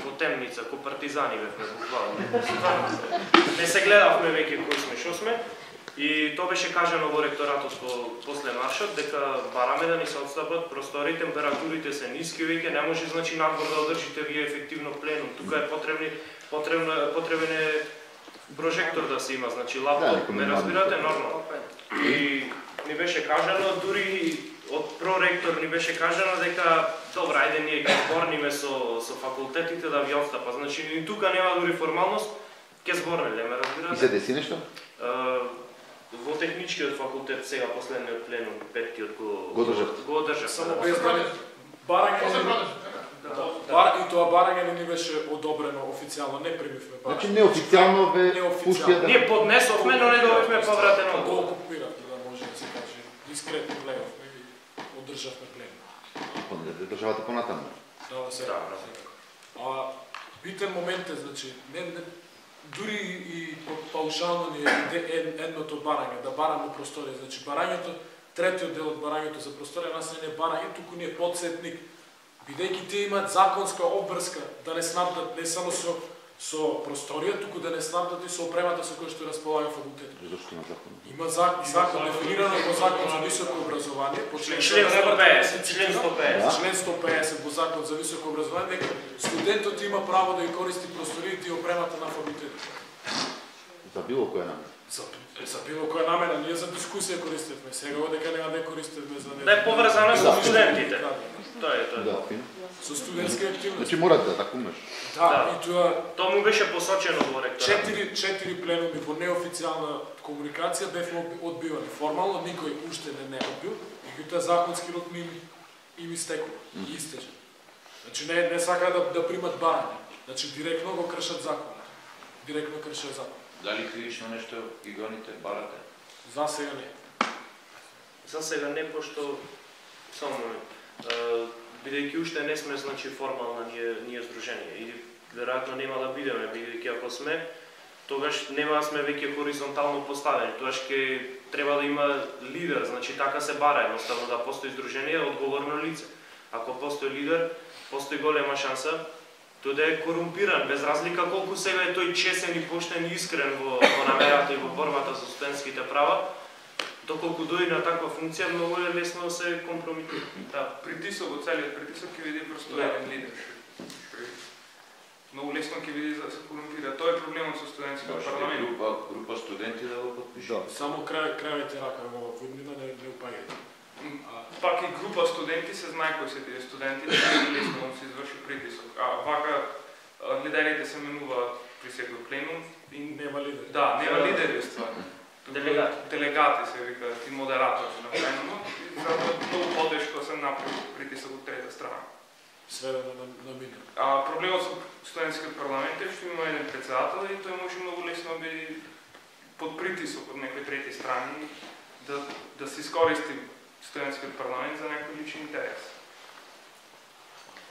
во темница, ко партизани бевме буквално. Не се гледавме веќе кои сме, шо сме. И тоа беше кажано во ректоратот после маршот, дека бараме да ни се отстапат простори, температурите се ниски веќе, не може значи надвор да одржите вие ефективно пленум. Тука е потребен е прожектор да се има, значи лаптоп, ме разбирате, нормално. И ни беше кажано, дури од проректор ни беше кажано дека добра, ајде ние ќе зборниме со факултетите да ви отстапа. Значи и тука нема дури формалност, ќе зборнеле, ме разбирате. И се деси нешто? Во техничкиот факултет сега последниот пленум, петтиот го одржав. Само без барање. И тоа барање не ни беше одобрено официјално, не примивме барање. Значи неофицијално ве пуштија да... Ние поднесовме, но не добивме повратено. Го окупиравме, да може да се каже. Дискретно влегавме и одржавме пленум. Државата понатаму. Да, се. Битен момент е, значи, дури и паушално ни е едното барање, да бараме просторија. Значи, барањето, третиот дел од барањето за просторија, нас не е барање, туку ни е подсетник. Бидејќи тие имаат законска обврска да не снабдат не само со просторија, туку да не снабдат и со опремата со која што располага факултетот. Зошто има закон? Има закон дефинирано во Закон за високо образование, по член 150 во Закон за високо образование, дека студентот има право да ја користи просториите и опремата на факултетот. За било која намера? За било која намера, ние за дискусија користевме. Сега одека нема да користевме за да е поврзана со студентите. Тоа е. Да, фино. Со студентски активности. Значи мора да така умеш. Да, и тоа му беше посочено во ректорат. Четири пленуми во неофицијална комуникација бевме одбивани. Формално никој уште не одбил, меѓутоа законски рок им истекува и истече. Значи не сака да примат барање. Значи директно го кршат законот. Директно кршат закон. Дали кривично нешто ги гоните, барате? За сега не. За сега не, пошто само бидејќи уште не сме значи формално ние здружение и веројатно нема да бидеме, бидејќи ако сме, тогаш нема да сме веќе хоризонтално поставени. Тогаш ќе треба да има лидер, значи така се бара едноставно да постои здружение, одговорно лице. Ако постои лидер, постои голема шанса тој да е корумпиран, без разлика колку сега е тој чесен и поштен и искрен во намерата и во борбата за студентските права, доколку дојде на таква функција, многу е лесно да се компрометира. Да, притисок, целиот притисок ќе види просто еден лидер. Многу лесно ќе види да се корумпира. Тоа е проблемот со студентскиот парламент. Група студенти да го подпишат. Само крајавите рака во иднина не упаѓајте. Пак и група студенти се знае кои се тие студенти, не е лесно да се изврши притисок. Вака лидерите се менуваат при секој пленум и нема лидери. Да, нема лидери ствар. Делегати се викаат и модератори на пленумот и затоа многу потешко се направи притисок од трета страна. Сведено на минимум. Проблемот со студентскиот парламент е што има еден председател и тој може многу лесно да биде под притисок од некои трети страни да се искористи студентскиот парламент за некој личен интерес.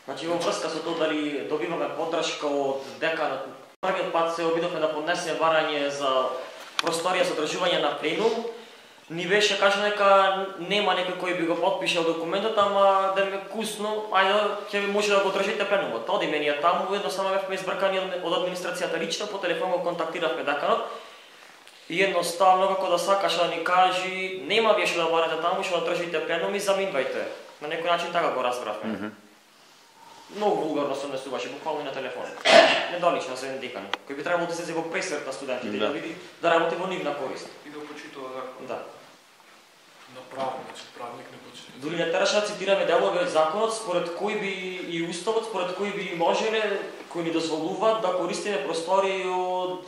Значи во врска со тоа дали добиваме поддршка од деканот, првиот пат се обидовме да поднесеме барање за просторија за одржување на пленум, ни беше кажано дека нема некој кој би го потпишал документот, ама да ме кусно, ајде ќе може да го одржите пленумот. Одиме ние таму, едноставно бевме избркани од администрацијата лично, по телефон го контактиравме деканот и едноставно како да сакаше да ни кажи нема вие што да барате таму, што да држите пленум и заминувајте. На некој начин така го разбравме. Многу вулгарно се однесуваше, буквално и на телефон. Недолично за еден декан, кој би требало да се во пресвет на студентите, да види да работи во нивна корист. И да почитува закон. Да. На правник не почитува. Дури не требаше да цитираме делови од законот според кој би и уставот според кој би можеле, кои ни дозволуваат да користиме простори од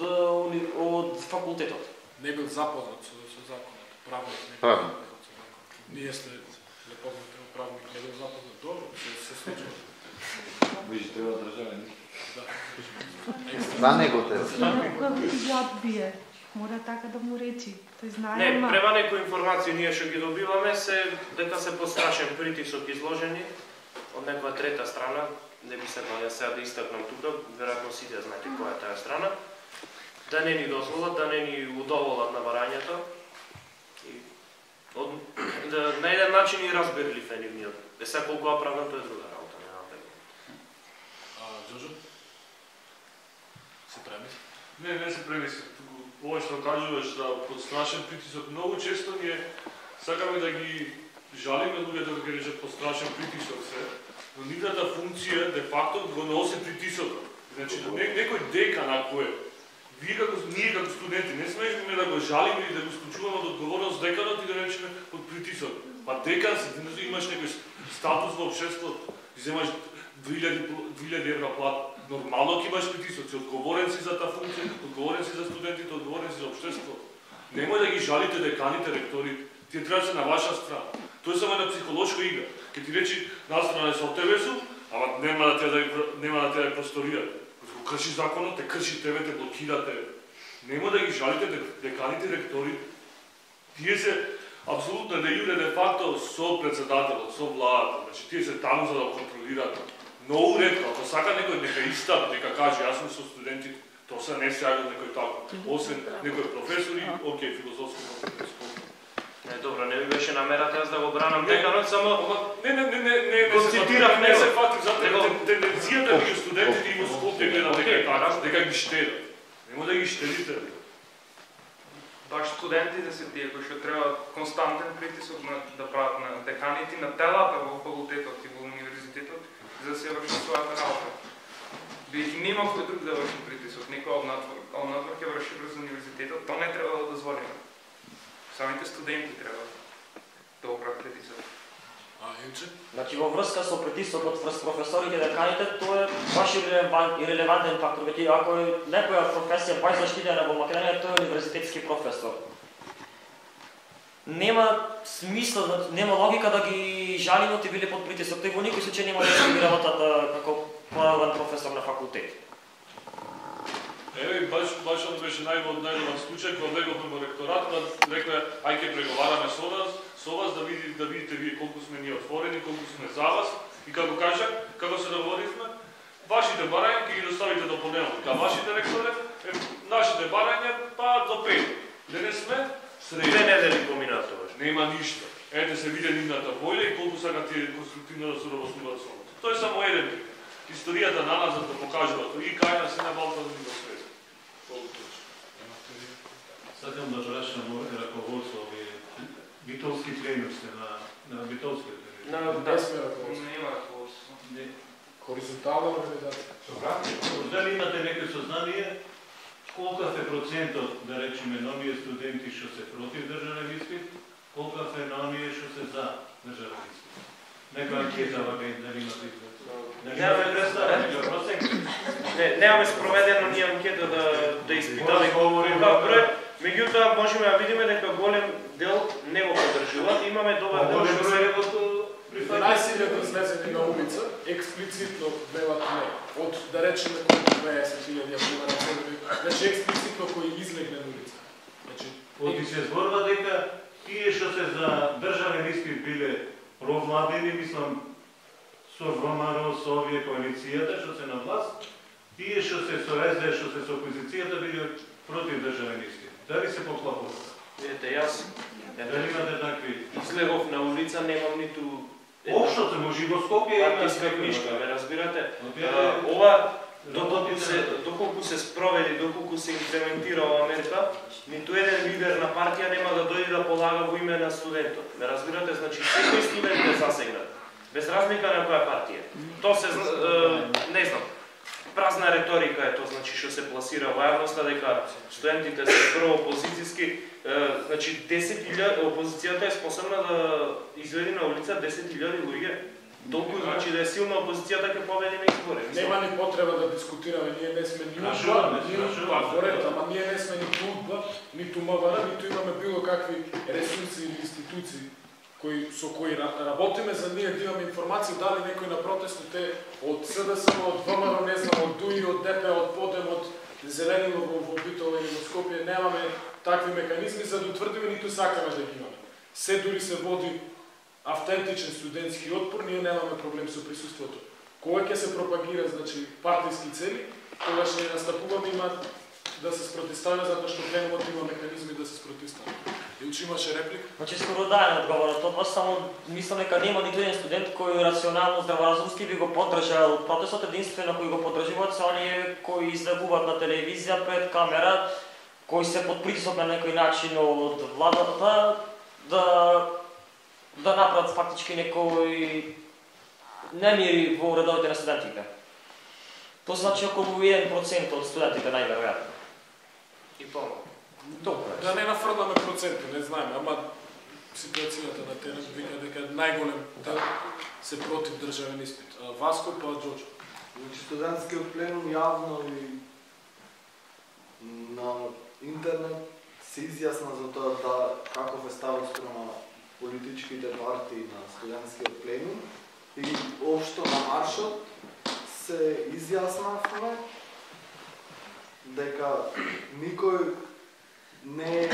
факултетот. Не бил запознат со законот, правник не. Правник. Ние сте непознати правник, не бил запознат. Добро, се случува. Вижте, треба државен. За него те. Кога ги одбие, мора така да му речи. Тој знае. Не, према некои информации ние што ги добиваме се дека се под страшен притисок изложени од некоја трета страна, не би сакал ја сега да истакнам тука, веројатно сите знаете која е таа страна, да не ни дозволат, да не ни удоволат на барањето и на еден начин и разбирлив е нивниот. Сега колку оправдан тоа е друга работа, не знам. Джожо? Не се премисли. Ова што кажуваш за под страшен притисок, многу често ние сакаме да ги жалиме луѓето кога речат под страшен притисок се, но нивната функција де факто го носи притисокот. Значи некој декан ако е, ние како студенти не смееме да го жалиме и да го исклучуваме од одговорност деканот и да речеме под притисок. Па декан си, ти имаш некој статус во општеството, ти земаш 2000 евра плата. Нормално ќе имаш притисок, си одговорен си за таа функција, одговорен си за студентите, одговорен си за општеството. Немој да ги жалите деканите, ректорите. Тие треба да се на ваша страна. Тоа е само една психолошка игра. Ке ти речи, настрана со тебе су, ама нема да те просторираат. Кога крши законот, те крши тебе, те блокира тебе. Немој да ги жалите деканите, ректорите. Тие се апсолутно де јуре де факто со председателот, со владата. Значи тие се таму за да контролираат. Многу ретко, ако сака некој нека истап, нека каже, јас сум со студентите, тоа се не се јави некој тако. Освен некој професори, окей, филозофски факултет. Не, добро, не ми беше намерата јас да го бранам деканот, само не го цитирав него. Не се фатив, затоа тенденцијата меѓу студентите и во Скопје гледам дека ги штедат. Нема да ги штедите. Баш студентите се тие кои што треба константен притисок да прават на деканите, на телата во факултетот и во универзитетот, за да се врши својата работа. Бидејќи нема кој друг да врши притисок, некој однатвор ќе врши врз универзитетот, тоа не треба да дозволиме. Самите студенти треба да оправат притисок. Значи во врска со притисокот врз професорите и деканите, тоа е баш ирелевантен фактор, веќе ако е некоја професија баш заштитена во Македонија, тој е универзитетски професор. Нема смисла, нема логика да ги жалиме ти биле под притисок, тој во никој случај нема да ги работата како поравен професор на факултет. Еве, баш он беше најдобар случај, кога влеговме во ректоратот, рекла, ај ке преговараме со вас да видите вие колку сме ние отворени, колку сме за вас, и како кажа, како се договоривме, вашите барања ќе ги доставите до понеделник, а вашите ректори, нашите барања па до петок. Не сме среќни. 2 недели поминаа тоа. Нема ништо. Ете се виде нивната воља и колку сака тие конструктивно да соработуваат со нас. Тоа е само еден пример. Историјата на нас да покажува тоа и кај нас и на Балканот и во светот. Сакам да прашам раководство овие битолски пленумсте на битолски пленумсте. Не сме раководство. Нема раководство. Хоризонтална организација. Дали имате некој сознание колкав е процентот, да речеме, на оние студенти што се против државен испит, колкав е на оние што се за државен испит? Некоја анкета вака дали имате извод? Немаме представа, некој процент. Немаме спроведено ни анкета да испитаме колкав број. Меѓутоа можеме да видиме дека голем дел не го поддржуваат. Имаме добар дел што се 11.000 излезени на улица, експлицитно велат не. Од, да речеме, колку 20.000 примера цели, значи експлицитно кои излегне на улица. Оти се зборува дека тие што се за државен испит биле провладени, мислам, со ВМРО, со овие коалицијата што се на власт, тие што се со СДС, што се со опозицијата биле против државен испит. Дали се поклапува? Видете, јас дали имате такви? Излегов на улица, немам ниту Општо се може и во Скопје партиска книжка, ме разбирате? Ова доколку се спроведи, доколку се имплементира во Америка, ниту еден лидер на партија нема да дојде да полага во име на студентот. Ме разбирате? Значи секој студент е засегнат, без разлика на која партија. Тоа се не знам. Празна реторика е тоа, значи што се пласира во јавноста дека студентите се прво опозицијски, значи 10.000 опозицијата е способна да изведи на улица 10.000 луѓе. Толку значи да е силна опозицијата ќе победи на избори. Нема ни потреба да дискутираме, ние не сме ни УДБА, ама ние не сме ниту УДБА, ниту МВР, ниту имаме било какви ресурси или институции со кои работиме, за ние да имаме информација дали некој на протестите од СДСМ, од ВМРО, не знам, од ДУИ, од ДП, од ПОДЕМ, од Зеленино во Битола или во Скопје, немаме такви механизми за да утврдиме, ниту сакаме да ги имаме. Се дури се води автентичен студентски отпор, ние немаме проблем со присуството. Кога ќе се пропагира, значи, партиски цели, тогаш не настапуваме има да се спротивставаме, затоа што пленумот има механизми да се спротивставаме. Илче имаше реплика? Значи скоро даен одговорот од вас, само мислам дека нема ниту еден студент кој рационално, здраворазумски би го поддржал протестот, единствено кои го поддржуваат се оние кои излегуваат на телевизија пред камера, кои се под притисок на некој начин од владата да направат фактички некој немири во редовите на студентите. Тоа значи околу 1% од студентите најверојатно. И помалку. Да не нафрламе проценти, не знаеме, ама ситуацијата на терен вика дека најголем дел се против државен испит. Васко па Џоџо. Значи студентскиот пленум јавно и на интернет се изјасна за тоа да каков е ставот спрема политичките партии на студентскиот пленум и општо на маршот се изјаснавме дека никој не е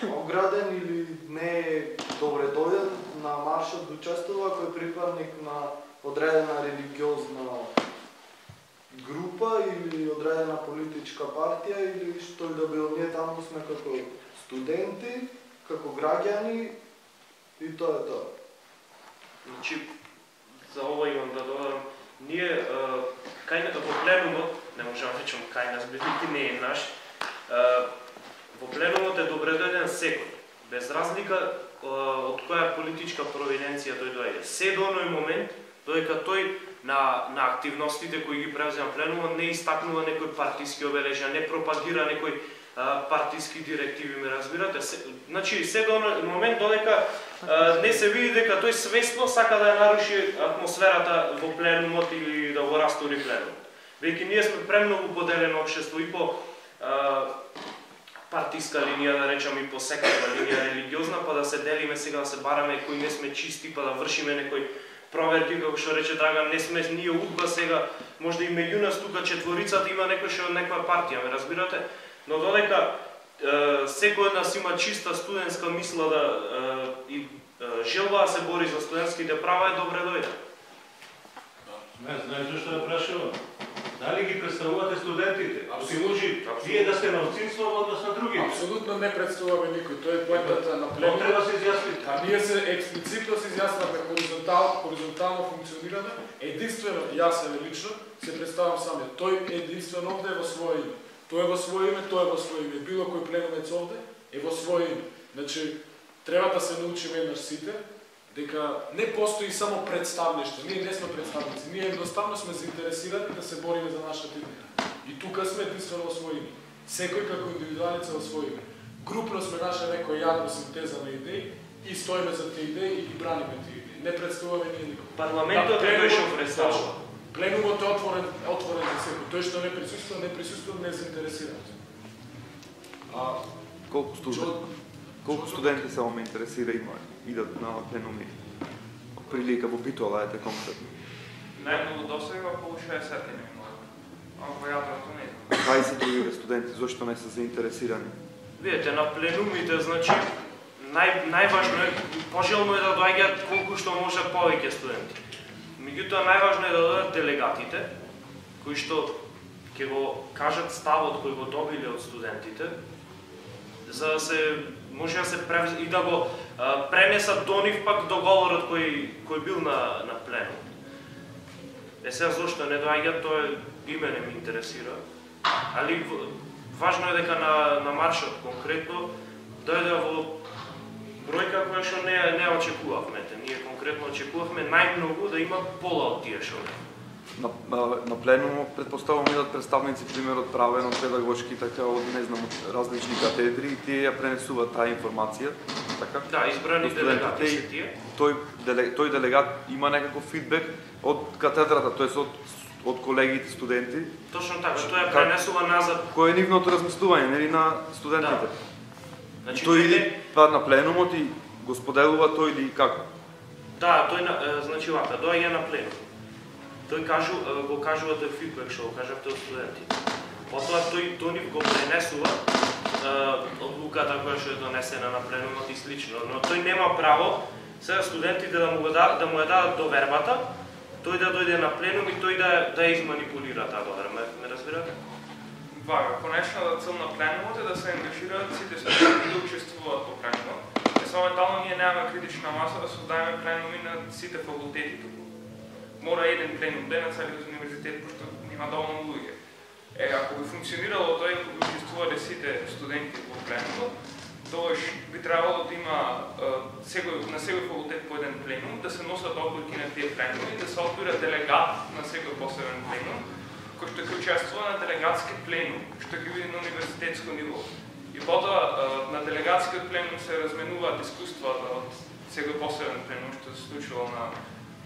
ограден или не е добре дојден на маршот да учествува кој припадник на одредена религиозна група или одредена политичка партија или што и да било. Ние таму сме како студенти, како граѓани и тоа е тоа. Значи, за ова имам да додадам, ние во пленумот, не можам да речем кај нас, бидејќи не е наш, во пленумот е добре дојден секој, без разлика од која политичка провиненција тој дојде. Се до оној момент, додека тој на активностите кои ги превзема пленумот не истакнува некој партиски обележја, не пропагира некој партиски директиви, ме разбирате? Значи, се до оној момент додека не се види дека тој свесно сака да ја наруши атмосферата во пленумот или да го растури пленумот. Веќе ние сме премногу поделено општество и по партиска линија, да речам, и по секаква линија религиозна, па да се делиме сега, да се бараме кои не сме чисти, па да вршиме некој проверки, како што рече Драган, не сме ние удба сега, може да и меѓу нас тука четворицата има некој што од некоја партија, ме разбирате? Но додека секој од нас има чиста студентска мисла и желба да се бори за студентските права, е добре дојде. Не, знаеш зашто да прашувам? Дали ги представувате студентите? Апсолутно. Вие да сте малцинство во однос на другите? Апсолутно не представуваме никој, тоа е поентата на пленумот. Треба се изјасните. А ние се експлицитно се изјаснаваме хоризонтално функционираме, единствено јас лично се представам самиот. Тој единствено овде е во своје име. Тој е во своје име, тој е во своје име. Било кој пленумец овде е во своје име. Значи, треба да се научиме еднаш сите дека не постои само представништво. Ние не сме представници. Ние едноставно сме заинтересирани да се бориме за нашата идеја. И тука сме единствено во своје име. Секој како индивидуалица во своје име. Групно сме нашли некој јадро синтеза на идеи и стоиме за тие идеи и ги браниме тие идеи. Не представуваме ние никој. Парламентот е кој што представува. Пленумот е отворен за секој. Тој што не присуствува, не е заинтересиран. Колку студенти само ме интересира идат на пленуми? Прилика во Битола ете конкретно. Најмногу досега околу 60 има. А во јадрото не знам. Кај се другите студенти, зошто не се заинтересирани? Видете, на пленумите, значи, најважно е, пожелно е да доаѓаат колку што може повеќе студенти. Меѓутоа, најважно е да доаѓаат делегатите, кои што ќе го кажат ставот кој го добиле од студентите, за да се може да се и да го пренесат до нив пак договорот кој бил на пленум. Сега зошто не доаѓаат, тоа име не ме интересира. Али важно е дека на маршот конкретно дојде во бројка која што не очекувавме. Ние конкретно очекувавме најмногу да има пола од тие што На пленуму претпоставувам идат представници, пример од правен, од педагошки, така од не знам, од различни катедри и тие ја пренесуваат таа информација, така? Да, избрани делегати се тие. Тој делегат има некаков фидбек од катедрата, тоест од колегите студенти. Точно така, тоа ја пренесува назад. Кој е нивното размислување, нели, на студентите? Да. Значи, тој иде на пленумот и го споделува тој или како? Да, тој значи вака, доаѓа на пленум. Тој го кажува тој фидбек што го кажавте од студентите. Потоа тој нив го пренесува одлуката која што е донесена на пленумот и слично, но тој нема право сега студентите да му ја дадат довербата, тој да дојде на пленум и тој да ја изманипулира таа доверба. Ме разбирате? конечната цел на пленумот е да се ангажираат сите студенти да учествуваат во пленумот. Самотално ние нямаме критична маса да создаваме пленуми на сите факултети туку. Мора еден пленум ден на целиот универзитет, пошто има доволно луѓе. Ако би функционирало тоа и ако би учествувале сите студенти во пленумот, тогаш би требало да има на секој факултет по еден пленум, да се носат одлуки на тие пленуми, да се одбира делегат на секој посебен пленум, кој што ќе учествува на делегатски пленум, што ќе биде на универзитетско ниво. И потоа на делегатскиот пленум се разменуваат искуствата од секој посебен пленум што се случило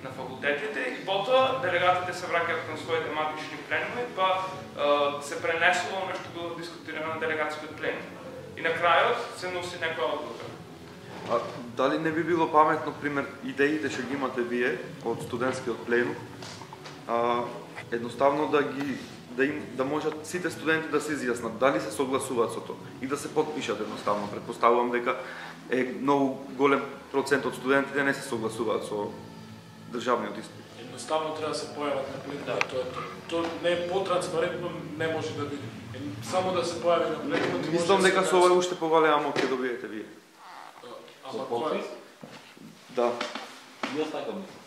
на факултетите и потоа делегатите се враќаат кон своите матични пленуми, па се пренесува оно што било дискутирано на делегатскиот пленум. И на крајот се носи некоја одлука. Дали не би било паметно, пример, идеите што ги имате вие од студентскиот пленум, едноставно да можат сите студенти да се изјаснат дали се согласуваат со тоа и да се потпишат едноставно. Предпоставувам дека многу голем процент од студентите не се согласуваат со државниот испит. Едноставно треба да се појават на пленумот. Тоа не е потранспарентно, не може да биде. Само да се појави на пленумот. Мислам дека со ова уште повалеамо ќе добиете вие. Ама кој? Да. Јас така мислам.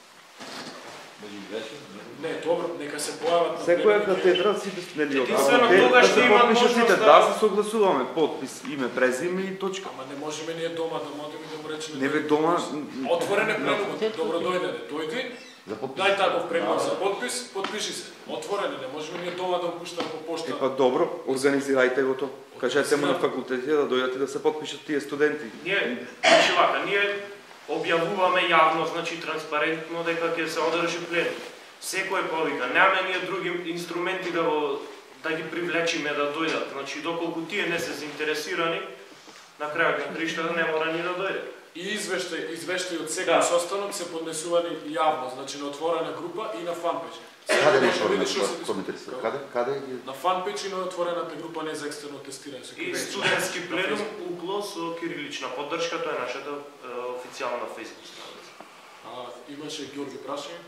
Не, добро, нека се појават на секоја катедра сите нели единствено тогаш ќе има можност да се согласуваме, подпис, име, презиме и точка. Ама не можеме ние дома да модиме да му речеме. Не бе дома. Отворен е пленумот. Добро дојде, дојди. Дај таков пленум за подпис, подпиши се. Отворен е, не можеме ние дома да го пуштаме по пошта. Епа добро, организирајте го тоа. Кажете му на факултетите да дојдат и да се подпишат тие студенти. Ние објавуваме јавно, значи транспарентно дека ќе се одржи пленум. Секој повика, немаме ние други инструменти да ги привлечиме да дојдат. Значи доколку тие не се заинтересирани, на крајот на криштата не мора ни да дојде. И извештаи од секој состанок се поднесувани јавно, значи на отворена група и на фанпејдж. Каде не коментарите? Каде? На фанпејдж и на отворената група не за екстерно тестирање. И студентски пленум угло со кирилична поддршка, тоа е нашата официјална фејсбук страница. Имаше Ѓорги прашање,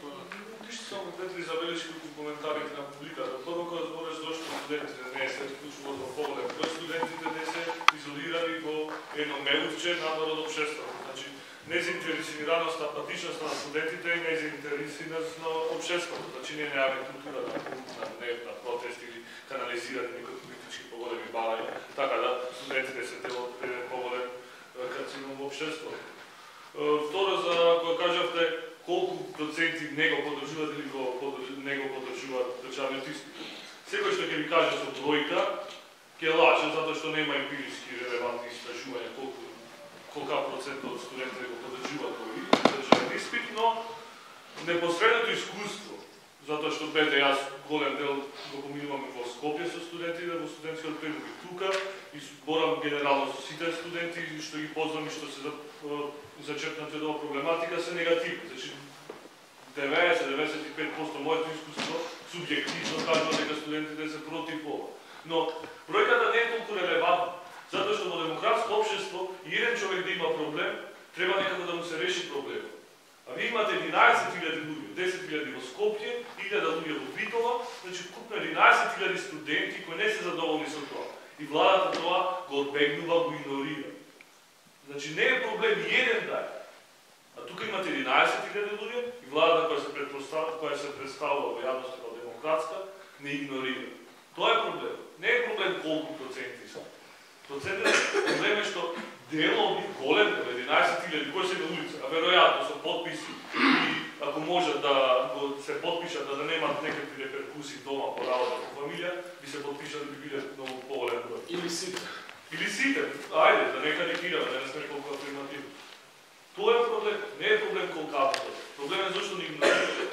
Ништо само две-три забелешки во коментарите на публиката. Прво кога збориш зашто студентите не се вклучуваат во поголем број, студентите не се изолирани во едно мелувче надвор од општеството. Значи, незаинтересираност, апатичност на студентите и незаинтересираност на општеството. Значи, ние немаме култура на протести или канализирани некои политички поголеми барања, така да студентите се дел од поголем карцином во општеството. Второ, за кога кажавте колку проценти не го поддржуваат или не го поддржуваат државниот испит. Секој што ќе ви каже со бројка, ќе лаже, затоа што нема емпириски релевантни истражувања колка процент од студентите го поддржуваат тој државен испит, но непосредното искуство, затоа што бете јас голем дел го поминуваме во Скопје со студентите, во студентскиот пленум и тука, и зборам генерално со сите студенти, што ги познам и што се зачепнати од оваа проблематика, се негативни. Значи, 90-95% моето искуство субјективно кажува дека студентите се против ова. Но бројката не е толку релевантна, затоа што во демократско општество и еден човек да има проблем, треба некако да му се реши проблемот. А ви имате 11.000 луѓе, 10.000 во Скопје, 1000 луѓе во Битола, значи вкупно 11.000 студенти кои не се задоволни со тоа. И владата тоа го одбегнува, го игнорира. Значи не е проблем еден дај. А тука имате 11.000 луѓе и владата која се представува во јавноста како демократска не игнорира. Тоа е проблем. Не е проблем колку проценти се. Проблем е што делови голем, 11.000 кои се на улица, а веројатно со подписи и ако можат да се подпишат да немат некакви реперкусии дома по работа по фамилија, би се подпишат би биле многу поголем број. Или сите. Или сите. Ајде, да не карикираме, да не сме колку афирмативни. Тоа е проблем. Не е проблем колкавото. Проблем е зашто не игнорираме.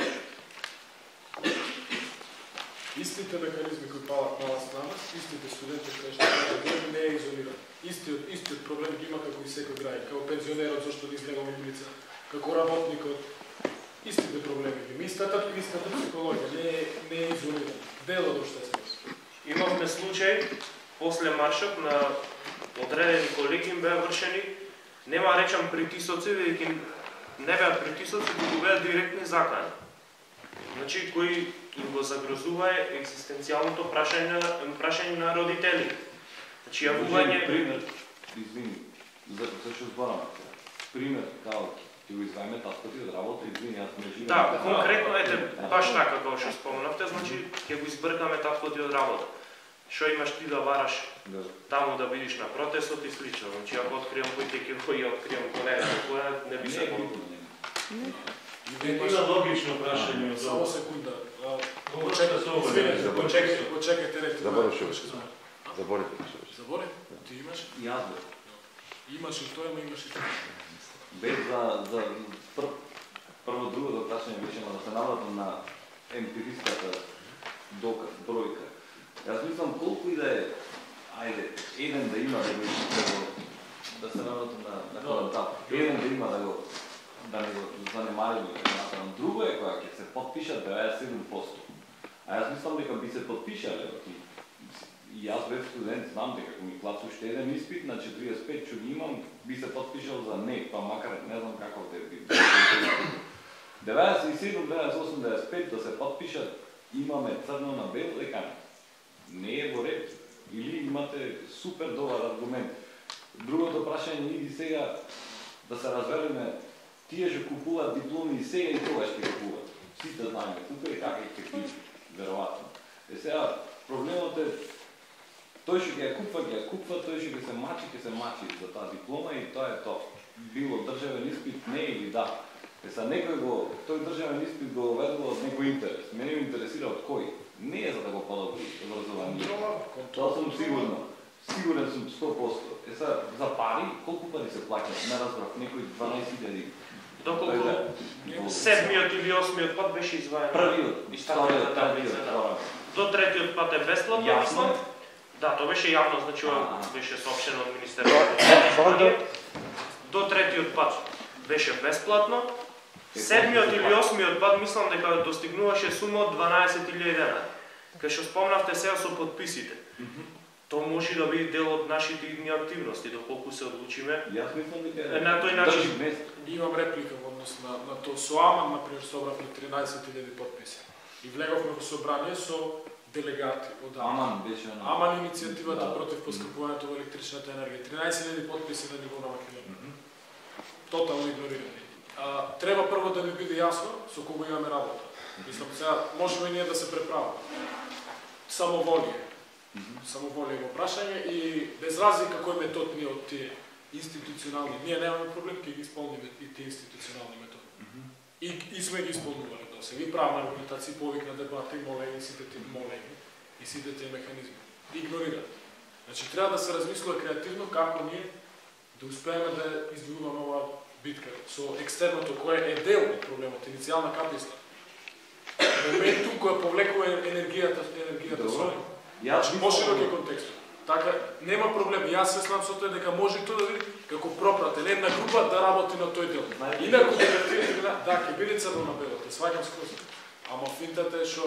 Истите механизми кои палат на нас, истите студенти кои што проблем не е изолиран. Истиот проблем ги има како и секој граѓанин, како пензионерот зашто не излега во улица, како работникот. Истите проблеми ги. Истата психологија не е изолиран. Дел од општеството. Имавме случај после маршот на одредени колеги им беа вршени, нема речам притисоци, веќе не беа притисоци, туку беа директни закани. Значи, кои им го загрозува екзистенцијалното прашање на родители. Значи јавување пример, извини, зашто збораме. Пример као ќе го извајме таското од работа, извини, јас не живеам. Да, конкретно ете баш така како што спомнавте, значи ќе го избркаме таткото од работа. Што имаш ти да бараш таму да бидиш на протестот и слично. Значи ако откријам кој ќе го ја откријам колега, која не би се могло. Има логично прашање. Само секунда. Почекајте рече. Заборете. Заборе? Ти имаш? Јас бе. Имаш и тоа, имаш и тоа. Без за прво другото прашање беше да се навратам на емпиристската доказ, бројка. Јас мислам колку и да е, ајде, еден да има да се навратам на коментар. Еден да има да не го занемарим и да направам. Друго е која ќе се подпишат 97%. А јас мислам дека би се подпишале. И јас бев студент, знам дека ако ми клацу уште еден испит на 45 што ги имам, би се подпишал за не, па макар не знам како да би. 97, 98, 95 да се подпишат, имаме црно на бело дека не е во ред. Или имате супер добар аргумент. Другото прашање иди сега да се разбереме тие што купуваат дипломи и сега и кога ќе купуваат. Сите знаеме тука и така и ќе веројатно. Сега проблемот е тој што ќе ја купува, тој што ќе се мачи за таа диплома и тоа е тоа. Било државен испит, не или да. Сега некој тој државен испит го ведува од некој интерес. Мене ме интересира од кој. Не е за да го подобри образованието. Тоа сум сигурен сум 100%. Сега за пари, колку пари се плаќаат? Не разбрав, некој 12.000. Доколку 7-миот или 8-миот пат беше изваен. Првиот, вториот, третиот. До третиот пат е бесплатно, мислам. Да, тоа беше јавно, значи беше соопштено од Министерството. До третиот пат беше бесплатно. 7-миот или 8-миот пат мислам дека достигнуваше сума од 12.000 дена. Кај што спомнавте сега со подписите. Тоа може да биде дел од нашите идни активности, доколку се одлучиме. Јас мислам дека на тој начин. Имам реплика во однос на тоа. Со Аман, например, собравме 13.000 подписи. И влеговме во собрание со делегати од Аман беше на Аман иницијативата против поскапувањето во електричната енергија. 13.000 подписи на ниво на Македонија. Тотално игнорирани. Треба прво да ни биде јасно со кого имаме работа. Мислам, сега можеме ние да се преправаме. Самоволие во прашање и без разлика кој метод ние од тие институционални, ние немаме проблем, ќе ги исполниме и тие институционални методи. И сме ги исполнували до сега. И правна аргументација, повик на дебата, и молење, и сите тие механизми. Игнорират. Значи, треба да се размислува креативно како ние да успееме да издвојуваме оваа битка со екстерното, кое е дел од проблемот, иницијална каписла. Моментум која повлекува енергијата со него. Значи, поширок е контекстот. Така, нема проблем. Јас се слам со тоа дека може тоа да биде како пропратен една група да работи на тој дел. Инаку да, ќе биде црно на бело, те сваќам скроз. Ама финтата е што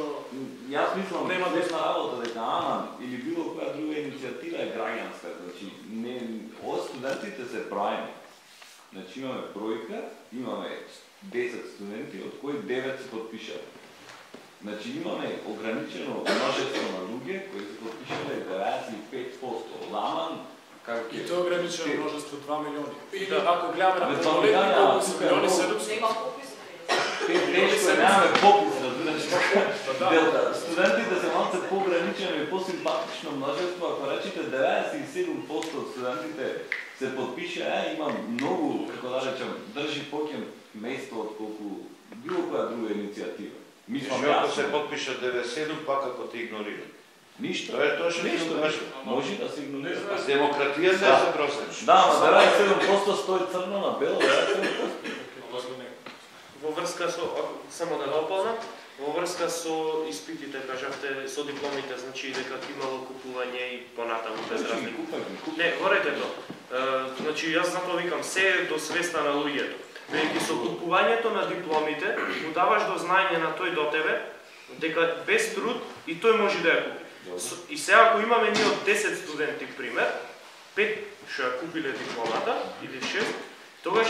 јас мислам нема десна работа дека Аман или било која друга иницијатива е граѓанска. Значи, од студентите се правиме. Значи имаме бројка, имаме 10 студенти, од кои 9 се подпишале. Значи имаме ограничено множество на луѓе кои се подпишале 95%. Ламан, како и тоа ограничено множество 2 милиони. Или ако гледаме на пълнолетни, колку се милиони 700. Нема попис. Тешко е, немаме попис, разбираш. Студентите се малце по-ограничено и по-симпатично множество. Ако речете 97% од студентите се подпиша, има многу, како да речем, држи поќе место од колку било која друга иницијатива. Ако се подпиша 97, пак ако те игнорира. Ништо. Тоа е точно ништо. Може да се игнорира. Демократијата е запросен. Да, ама 97% стои црно на бело, 97%. Во врска со, само да дополнам, во врска со испитите, кажавте, со дипломите, значи дека имало купување и понатаму без разлика. Не, ворете тоа. Значи, јас затоа викам, се е до свеста на луѓето. Веќе со купувањето на дипломите, му даваш до знаење на тој до тебе, дека без труд и тој може да ја купи. И сега, ако имаме ние од 10 студенти, пример, 5 што ја купиле дипломата, или 6, тогаш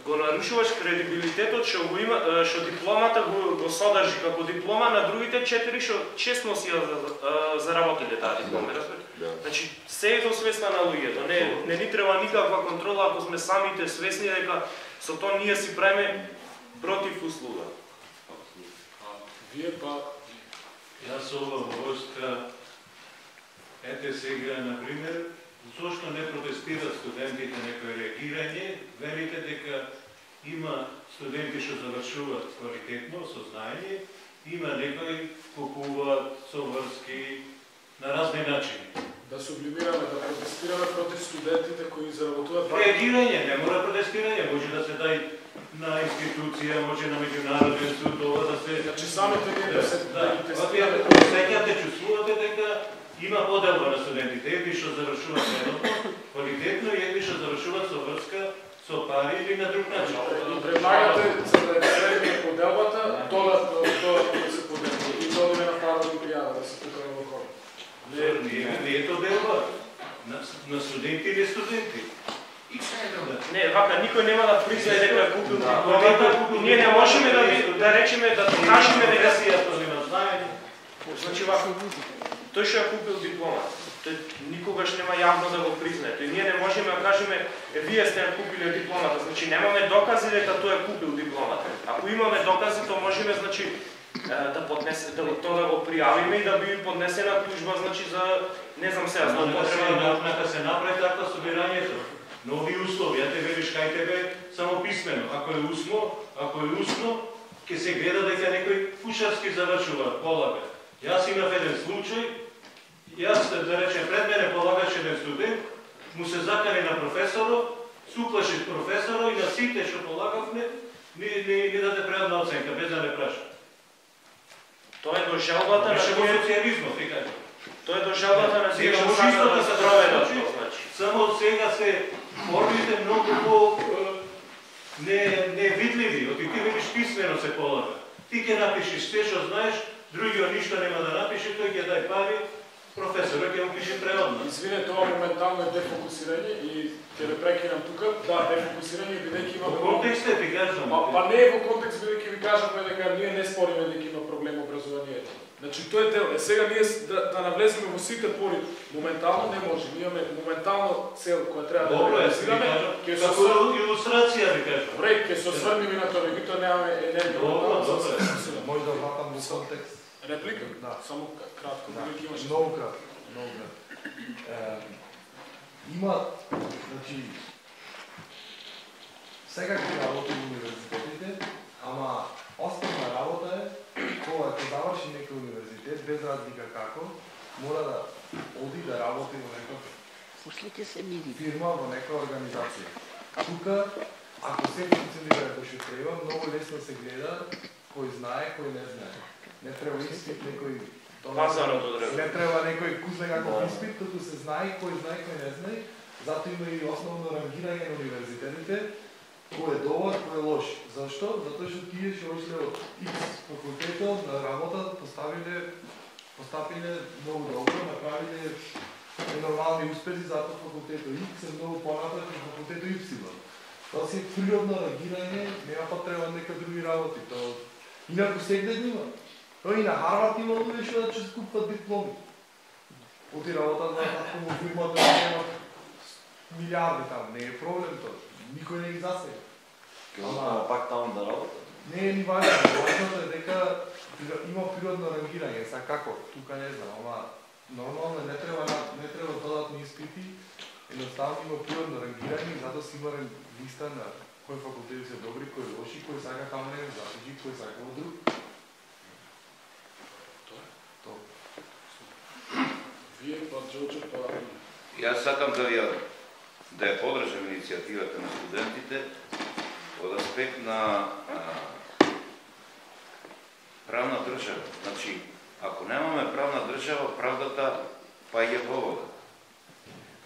го нарушуваш кредибилитетот што дипломата го содржи како диплома на другите 4 што честно си ја заработиле таа диплома. Значи, се е до свеста на луѓето, не ни треба никаква контрола ако сме самите свесни дека со тоа ние си правиме против услуга. Вие па... Јас ова войска, ете сега, например, зошто не протестират студентите некој реагирање, верите дека има студенти што завршуваат квалитетно, со знаење, има некои купуваат со врски на разни начини. Да сублимираме, да протестираме против студентите кои заработуваат... Реагирање, не мора протестирање, може да се дај на институција, може на меѓународен суд, ова да се... Значи самите ние да се... Сеќате, чувствувате дека има поделба на студентите, едни што завршуваат едното, квалитетно, и едни што завршуваат со врска, со пари или на друг начин. И предлагате, за да е поделбата, додатно да се поделба. И тоа да не направи олимпијада, да се покаже во хора. Не е тоа делба. На студенти или студенти. Не, вака, никој нема да признае дека е купил дипломата. Ние не можеме да речеме, да докажеме дека си ја тоа знаење. Значи вака, тој што ја купил дипломата, тој никогаш нема јавно да го признае. Тој ние не можеме да кажеме, вие сте ја купиле дипломата, значи немаме докази дека тој ја купил дипломата. Ако имаме докази, то можеме, значи, да поднесе, да го пријавиме и да би поднесена тужба, значи за, не знам сега, за употреба. Нека се направи така собирањето. Нови услови, ја те велиш кај тебе само писмено. Ако е устно, ќе се гледа дека некој пушарски завршува, полага. Јас имав еден случај, да речем, пред мене полагаш еден студент, му се закани на професоро, суплаши професоро и на сите што полагавме, ни даде правилна оценка, без да не праша. Тоа е до жалбата на социализмот, ти кажа. Тоа е до жалбата на сега може исто да се проведат. Само сега се формите многу по невидливи, оти ти видиш писмено се полага. Ти ќе напишеш се што знаеш, другиот ништо нема да напише, тој ќе дај пари, професорот ќе му пише преводно. Извине, тоа моментално е дефокусирање и ќе ве прекинам тука. Да, дефокусирање бидејќи има во контекст ти кажам. Па не е во контекст бидејќи ви кажавме дека ние не спориме дека има проблем образованието. Значи тој е дел. Сега ние да навлеземе во сите пори моментално не може. Ние имаме моментално цел која треба да реализираме. Како илустрација ви кажам. Добре, ќе се осврнеме на тоа, меѓутоа немаме енергија. Може да вратам во контекст. Реплика? Да. Само кратко, бидејќи имаш. Многу кратко. Има, значи, сега ќе работи во универзитетите, ама основна работа е кога ќе заврши некој универзитет, без разлика како, мора да оди да работи во некоја фирма, во некоја организација. Тука, ако се функционира како што треба, многу лесно се гледа кој знае, кој не знае. Не треба испит некој не треба некој кузне каков испит, като се знае кој не знае. Затоа има и основно рангирање на универзитетите, кој е добар, кој е лош. Зашто? Затоа што тие што ошле од X факултетот на работа постапиле многу добро, направиле нормални успехи, затоа факултетот X е многу понатат од факултетот Y. Тоа си е природно рангирање, нема потреба нека други работи. Инаку сегде има. Тоа и на Харвард има луѓе што да ќе скупат дипломи. Оти работат на такова фирмата нема милиарди там, не е проблем тоа. Никој не ги засега. Ама пак таму да работат? Не е ни важно. Важното е дека има природно рангирање. Са како? Тука не знам, ама нормално не треба додатни испити. Едноставно има природно рангирање и затоа си има листа на кои факултети се добри, кои лоши, кои сака таму не засеги, кои сака во друг. Вие па Џоџо па... Јас сакам да ја подржам иницијативата на студентите од аспект на правна држава. Значи, ако немаме правна држава, правдата паѓа во вода.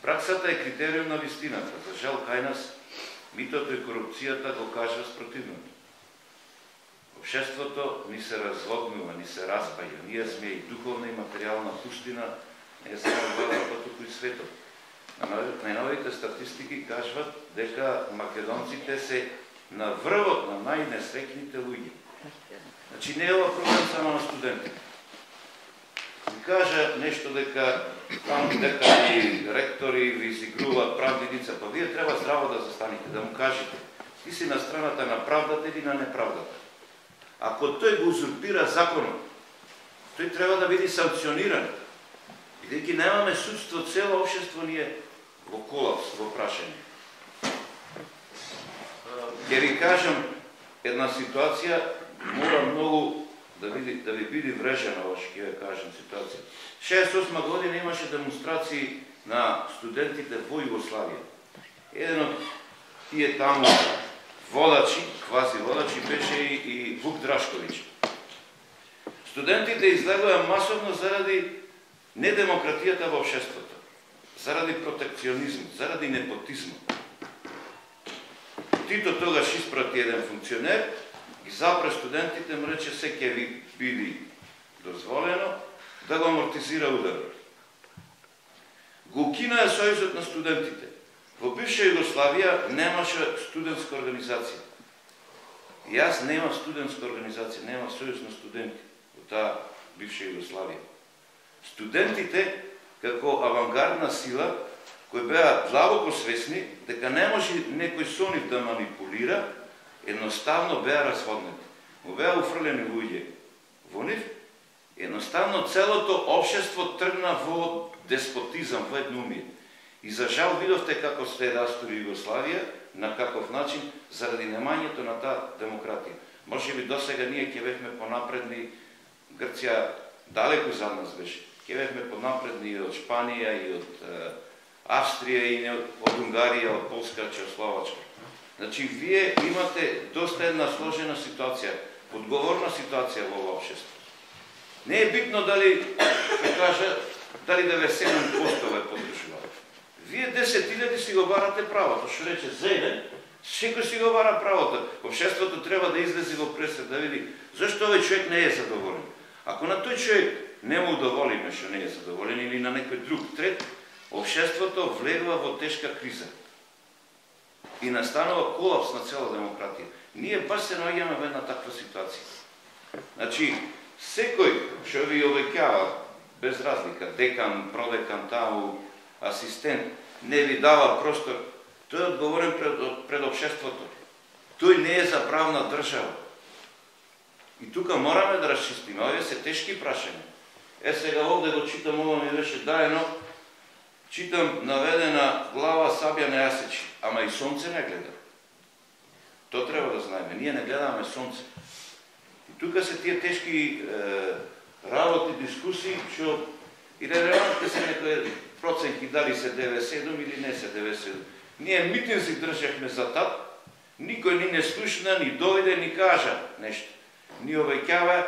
Праксата е критериум на вистината. За жал, кај нас, митото и корупцијата го кажа спротивното. Обшеството ни се разводнува, ни се распаја. Ние сме и духовна и материјална пуштина, не само во Европа, туку и светот. Најновите статистики кажат дека македонците се на врвот на најнесрекните луѓе. Значи не е ова проблем само на студентите. Ви кажа нешто дека и ректори ви изигруваат правдиница, па вие треба здраво да застанете, да му кажете, ти си на страната на правдата или на неправдата. Ако тој го узурпира законот, тој треба да биде санкциониран. Бидејќи немаме судство, цело општество ни е во колапс, во прашање. Ќе ви кажам една ситуација, мора многу да ви биде врежена ова што ќе ви кажам ситуација. 68 година имаше демонстрации на студентите во Југославија. Еден од тие таму водачи, квази водачи, беше и Вук Драшковиќ. Студентите излегоа масовно заради недемократијата во општеството, заради протекционизм, заради непотизм. Тито тогаш испрати еден функционер, ги запре студентите, му рече се ќе ви биде дозволено да го амортизира ударот. Го укинаа Сојузот на студентите. Во бивша Југославија немаше студентска организација. И јас немам студентска организација, немам Сојуз на студенти во таа бивша Југославија. Студентите, како авангардна сила, кои беа длабоко свесни дека не може некој со нив да манипулира, едноставно беа разводнети. Му беа уфрлени луѓе во нив, едноставно целото општество тргна во деспотизам, во едноумие. И за жал видовте како се растури Југославија, на каков начин, заради немањето на таа демократија. Може би досега ние ќе бевме понапредни, Грција далеку зад нас беше. Ќе бевме понапредни и од Шпанија, и од Австрија, и од Унгарија, од Полска, Чехословачка. Значи, вие имате доста една сложена ситуација, одговорна ситуација во ова општество. Не е битно дали, ќе кажа, дали 97% ве поддржуваат. Вие 10.000 си го барате правото, што рече за еден, секој си го бара правото. Општеството треба да излезе во пресед, да види зашто овој човек не е задоволен. Ако на тој човек не му удоволиме што не е задоволен или на некој друг трет, општеството влегува во тешка криза. И настанува колапс на цела демократија. Ние баш се наоѓаме во една таква ситуација. Значи, секој што ви обеќава, без разлика, декан, продекан, таму, асистент, не ви дава простор, тој е одговорен пред општеството. Тој не е за правна држава. И тука мораме да расчистиме. Овие се тешки прашања. Сега овде го читам, ова ми беше даено, читам наведена глава сабја не ја сечи, ама и сонце не гледа. То треба да знаеме. Ние не гледаме сонце. И тука се тие тешки работи, дискусии, што и релевантни се некои проценки, дали се 97 или не се 97. Ние митинзи држахме за тат, никој ни не слушна, ни дојде, ни кажа нешто. Ни обеќава,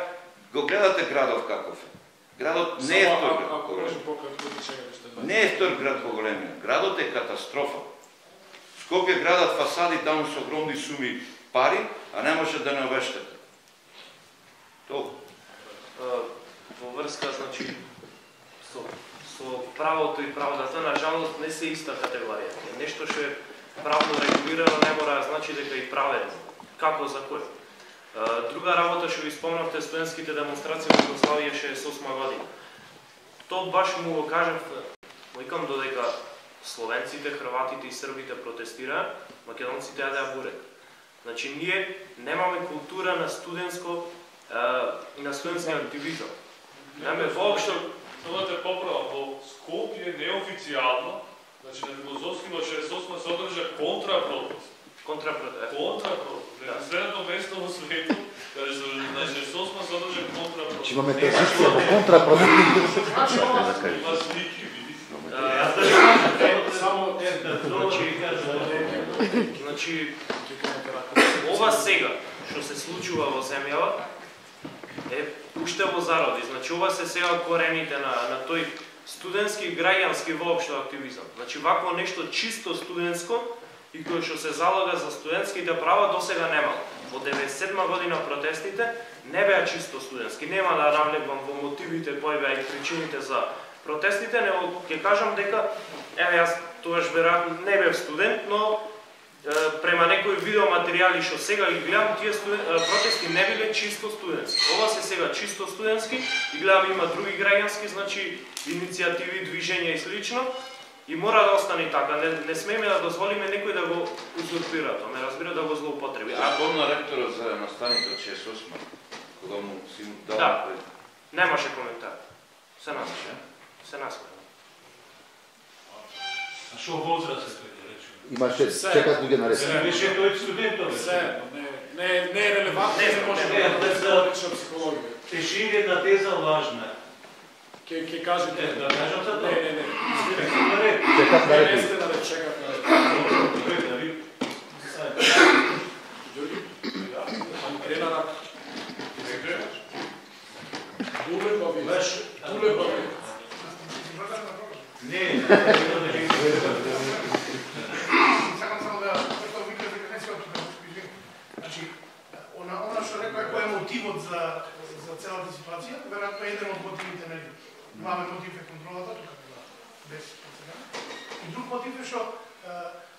го гледате градов каков е. Градот не е втор град по големина. Не е втор град по големина. Градот е катастрофа. Скопје градат фасади таму со огромни суми пари, а не може да не обештете. Толку. Во врска, значи, со правото и правдата, на жалост, не се иста категорија. Нешто што е правно регулирано не мора значи дека и праведно. Како за кој? Друга работа што ви спомнавте, студентските демонстрации во Југославија 68 година. То баш му го кажав, викам додека словенците, хрватите и србите протестираат, македонците јадеа бурек. Значи ние немаме култура на на студентски активизам. Немаме воопшто. Това те поправа, во Скопје неофицијално, значи на филозофски во 68 се одржа контрапротест. Контрапротест. Следното место во свету, каде на 68 се одржа контрапротест. Имаме транзиција во контрапротест. Значи, ова сега што се случува во земјава е уште во зароди. Значи, ова се сега корените на тој студентски и граѓански воопшто активизам. Значи, вакво нешто чисто студентско и кој што се залага за студентските права досега немало. Во 97 година протестите не беа чисто студентски. Нема да навлегувам во мотивите кои беа и причините за протестите, него ќе кажам дека, еве јас тогаш веројатно не бев студент, но према некои видеоматеријали што сега ги гледам, тие протести не биле чисто студентски. Ова се сега чисто студентски и гледам има други граѓански, значи иницијативи, движења и слично. И мора да остане така. Не смееме да дозволиме некој да го узурпира тоа, ме разбира, да го злоупотреби. А помна ректорот за наставник од 68, кога му си дал... Да, немаше коментар. Се насмеа. Се насмеа. А што возраст е тој, рече? Имаше, чекат луѓе на ред. Не беше тој студентот. Не е релевантно, не може да е теоретична психологија. Тешиње една теза важна. Ке кажете... Да кажам за тоа? Не. Чекат на ред. Не сте на ред, чекат на ред. Ѓорги? Ами крена рак. Дуле бави. Дуле бави. Не, сакам само да викам дека не се опитам. Значи, она што рекоа кој е мотивот за целата ситуација, веројатно е еден од мотивите, нели? Главен мотив е контролата, тука без сега. И друг мотив е што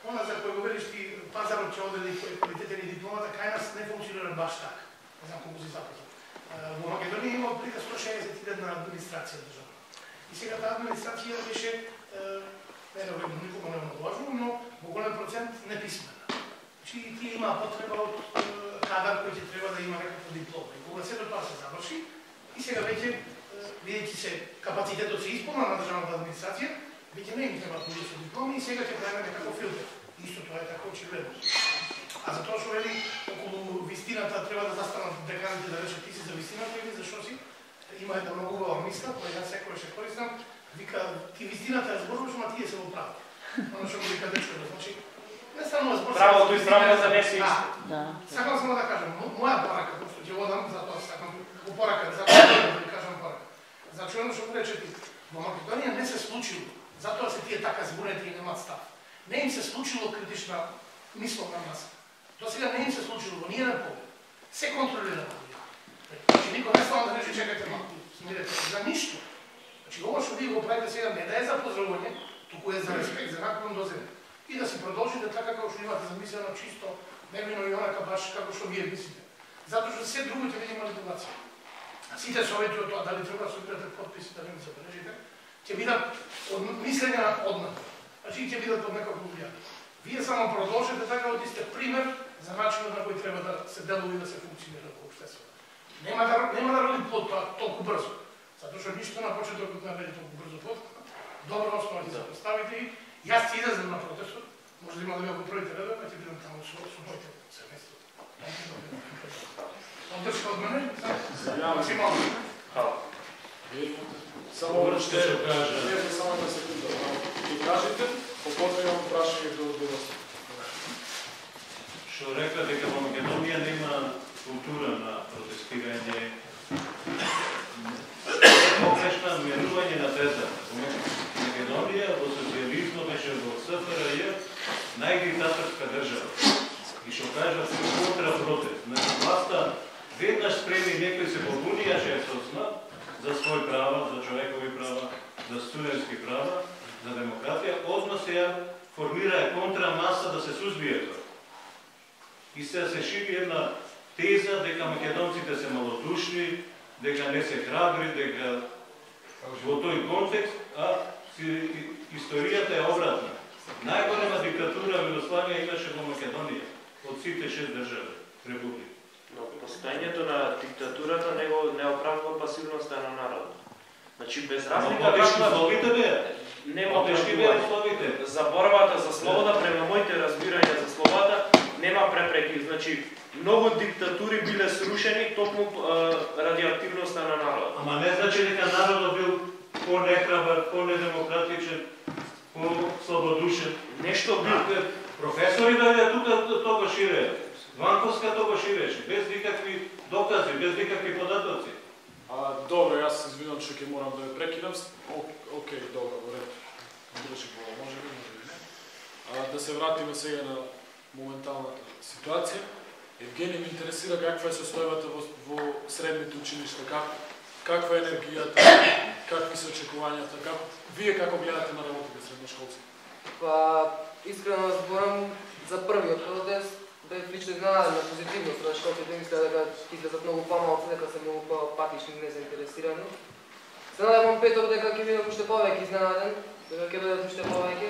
она за кој го велиш ти пазарот ќе одели квалитетен и дипломата, кај нас не функционира баш така. Не знам колку си запознат. Во Македонија има отприка 160.000 администрација државна. И сега таа администрација беше не е вредно, никога не е важно, но во голем процент неписмена. Значи тие имаа потреба од кадар кој ќе треба да има некаква диплома. И кога сето тоа се заврши, и сега веќе, видејќи се капацитетот се исполна на државната администрација, веќе не им треба луѓе со дипломи и сега ќе правиме некаков филтер. Исто тоа е така очигледно. А за тоа што вели околу вистината треба да застанат деканите да решат ти си за вистината или зашо си, има една многу убава мисла, која јас секој ще користам, вика, ти вистината ја зборуваш, ама тие се во право. Оно што го вика дечкото, значи, не станува збор... Правото и правото не се исто. Сакам само да кажам, моја порака, што ќе одам, затоа сакам упорака, затоа да ви кажам порака. Значи, оно што го рече ти, во Македонија не се случило, затоа се тие така збунети и немаат став. Не им се случило критична мисловна маса. До сега не им се случило во ниједен поглед. Се контролира. Значи, никој не става да рече чекате малку, смирете, за ништо. Значи, ова што вие го правите сега не да е за поздравување, туку е за респект, за наклон до земја. И да си продолжите така како што имате замислено чисто, невино и онака баш како што вие мислите. Затоа што се друго ќе види манипулација. Сите совети од тоа дали треба да собирате подписи, да не ги забележите, ќе бидат од мислења однакво. Значи ќе бидат од некако влијание. Вие само продолжите така да сте пример за начинот на кој треба да се делува и да се функционира во општеството. Нема да роди плод толку брзо. Затоа што ништо на почетокот не роди толку брзо плод. Добро основа ќе се поставите и јас ќе излезем на протестот. Може да има да ми го првите редови, па ќе бидам таму со моите семејство. Одршка од мене? Максимално. Само ще кажа. Само една секунда. Ќе кажете, потоа имам прашање до вас. Што рекла дека во Македонија нема култура на протестирање. Погрешна мерување на теза. Македонија во социјализмот беше во СФРЈ најдиктаторска држава. И што кажа контра протест. На власта веднаш спреми некој се побунија, за своји права, за човекови права, за студентски права, за демократија, одма се формира контрамаса да се сузбие тоа. И се шири една теза дека македонците се малодушни, дека не се храбри, дека во тој контекст, а историјата е обратна. Најголема диктатура во Југославија имаше во Македонија, од сите 6 држави, републики. Но постојањето на диктатурата не оправдува пасивноста на народот. Значи без разлика за борбата за слобода, према моите разбирања за слобода, нема препреки. Значи многу диктатури биле срушени токму ради активноста на народот. Ама не значи дека народот бил по-нехрабар, по-недемократичен, по-слабодушен. Нешто бил. Професори дојде тука тоа шире. Ванковска тоа ширеше, без никакви докази, без никакви податоци. Добро, јас извинувам што ќе морам да ве прекинам. Океј, добро, во ред. Држи го, може би не. Да се вратиме сега на моменталната ситуација. Евгений ме интересира каква е состојбата во средните училишта, каква е енергијата, какви се очекувањата, вие како гледате на работите средношколци? Па, искрено зборам за првиот протест, бев лично изненаден на позитивно, зашто ќе мисля дека ќе излезат многу помалку, дека се многу по-апатични и незаинтересирани. Се надевам петок дека ќе бидам уште повеќе изненаден, дека ќе бидат уште повеќе,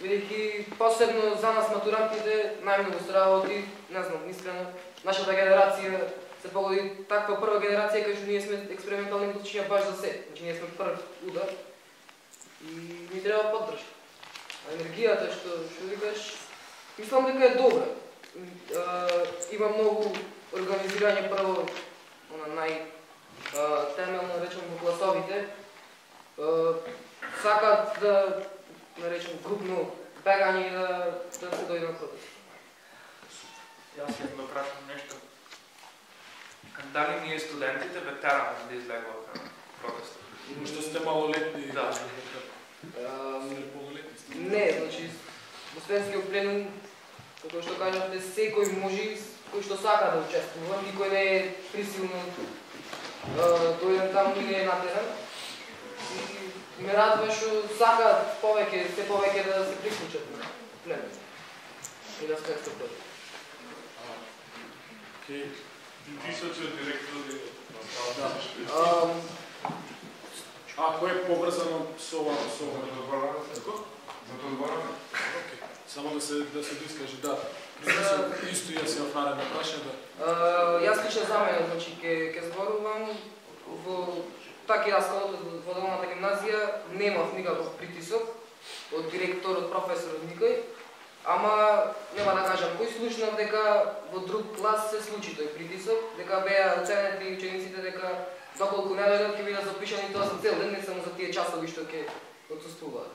бидејќи посебно за нас матурантите најмногу се работи, не знам, искрено, нашата генерација се погоди таква прва генерација кај што ние сме експериментални учења баш за се, значи ние сме прв удар и ни треба поддршка. А енергијата што викаш, мислам дека е добра. Има многу организирање прво на најтемелно речем во класовите. Сакаат да наречем групно бегање и да се дојде на протест. Јас ќе да прашам нешто. Дали ние студентите ве тераме да излегуваме на протест? Што сте малолетни? Да. Не, значи во студентскиот пленум, како што кажавте, секој може, кој што сака да учествува, никој не е присилно дојден таму и не е натеран. И ме радува што сакаат повеќе, се повеќе да се приклучат на пленум и да студентскиот пленум. Притисоци директори Ако е побрзано со ова, за одбораме? Само да се искаже, да. Исто јас ја наредно прашање, да. Јас лично за мене, значи, ќе зборувам во таки расколот во долната гимназија, немав никаков притисок од директор, од професор, од никој, ама нема да кажам кој слушнав дека во друг клас се случи тој притисок, дека беа оценети учениците дека доколку не дојдат ќе бидат запишани тоа за цел ден, не само за тие часови што ќе отсуствуваат.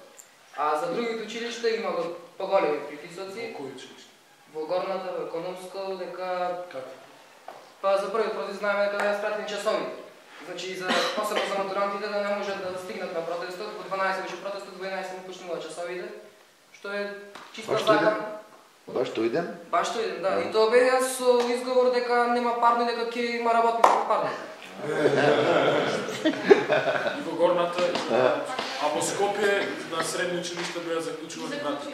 А за другите училишта има поголеми притисоци. Кој училиште? Во горната, во економско, дека Како? па за првиот протест знаеме дека беа спратени часовите. Значи посебно за матурантите да не можат да стигнат на протестот, во 12 беше протестот, во 11 му почнува часовите, што е чиста закан. Баш тој ден? Баш тој ден, да. И тоа беа со изговор дека нема парни, дека ќе има работници на парни. И во горната, а во Скопје на средни училишта беа заклучувани брати.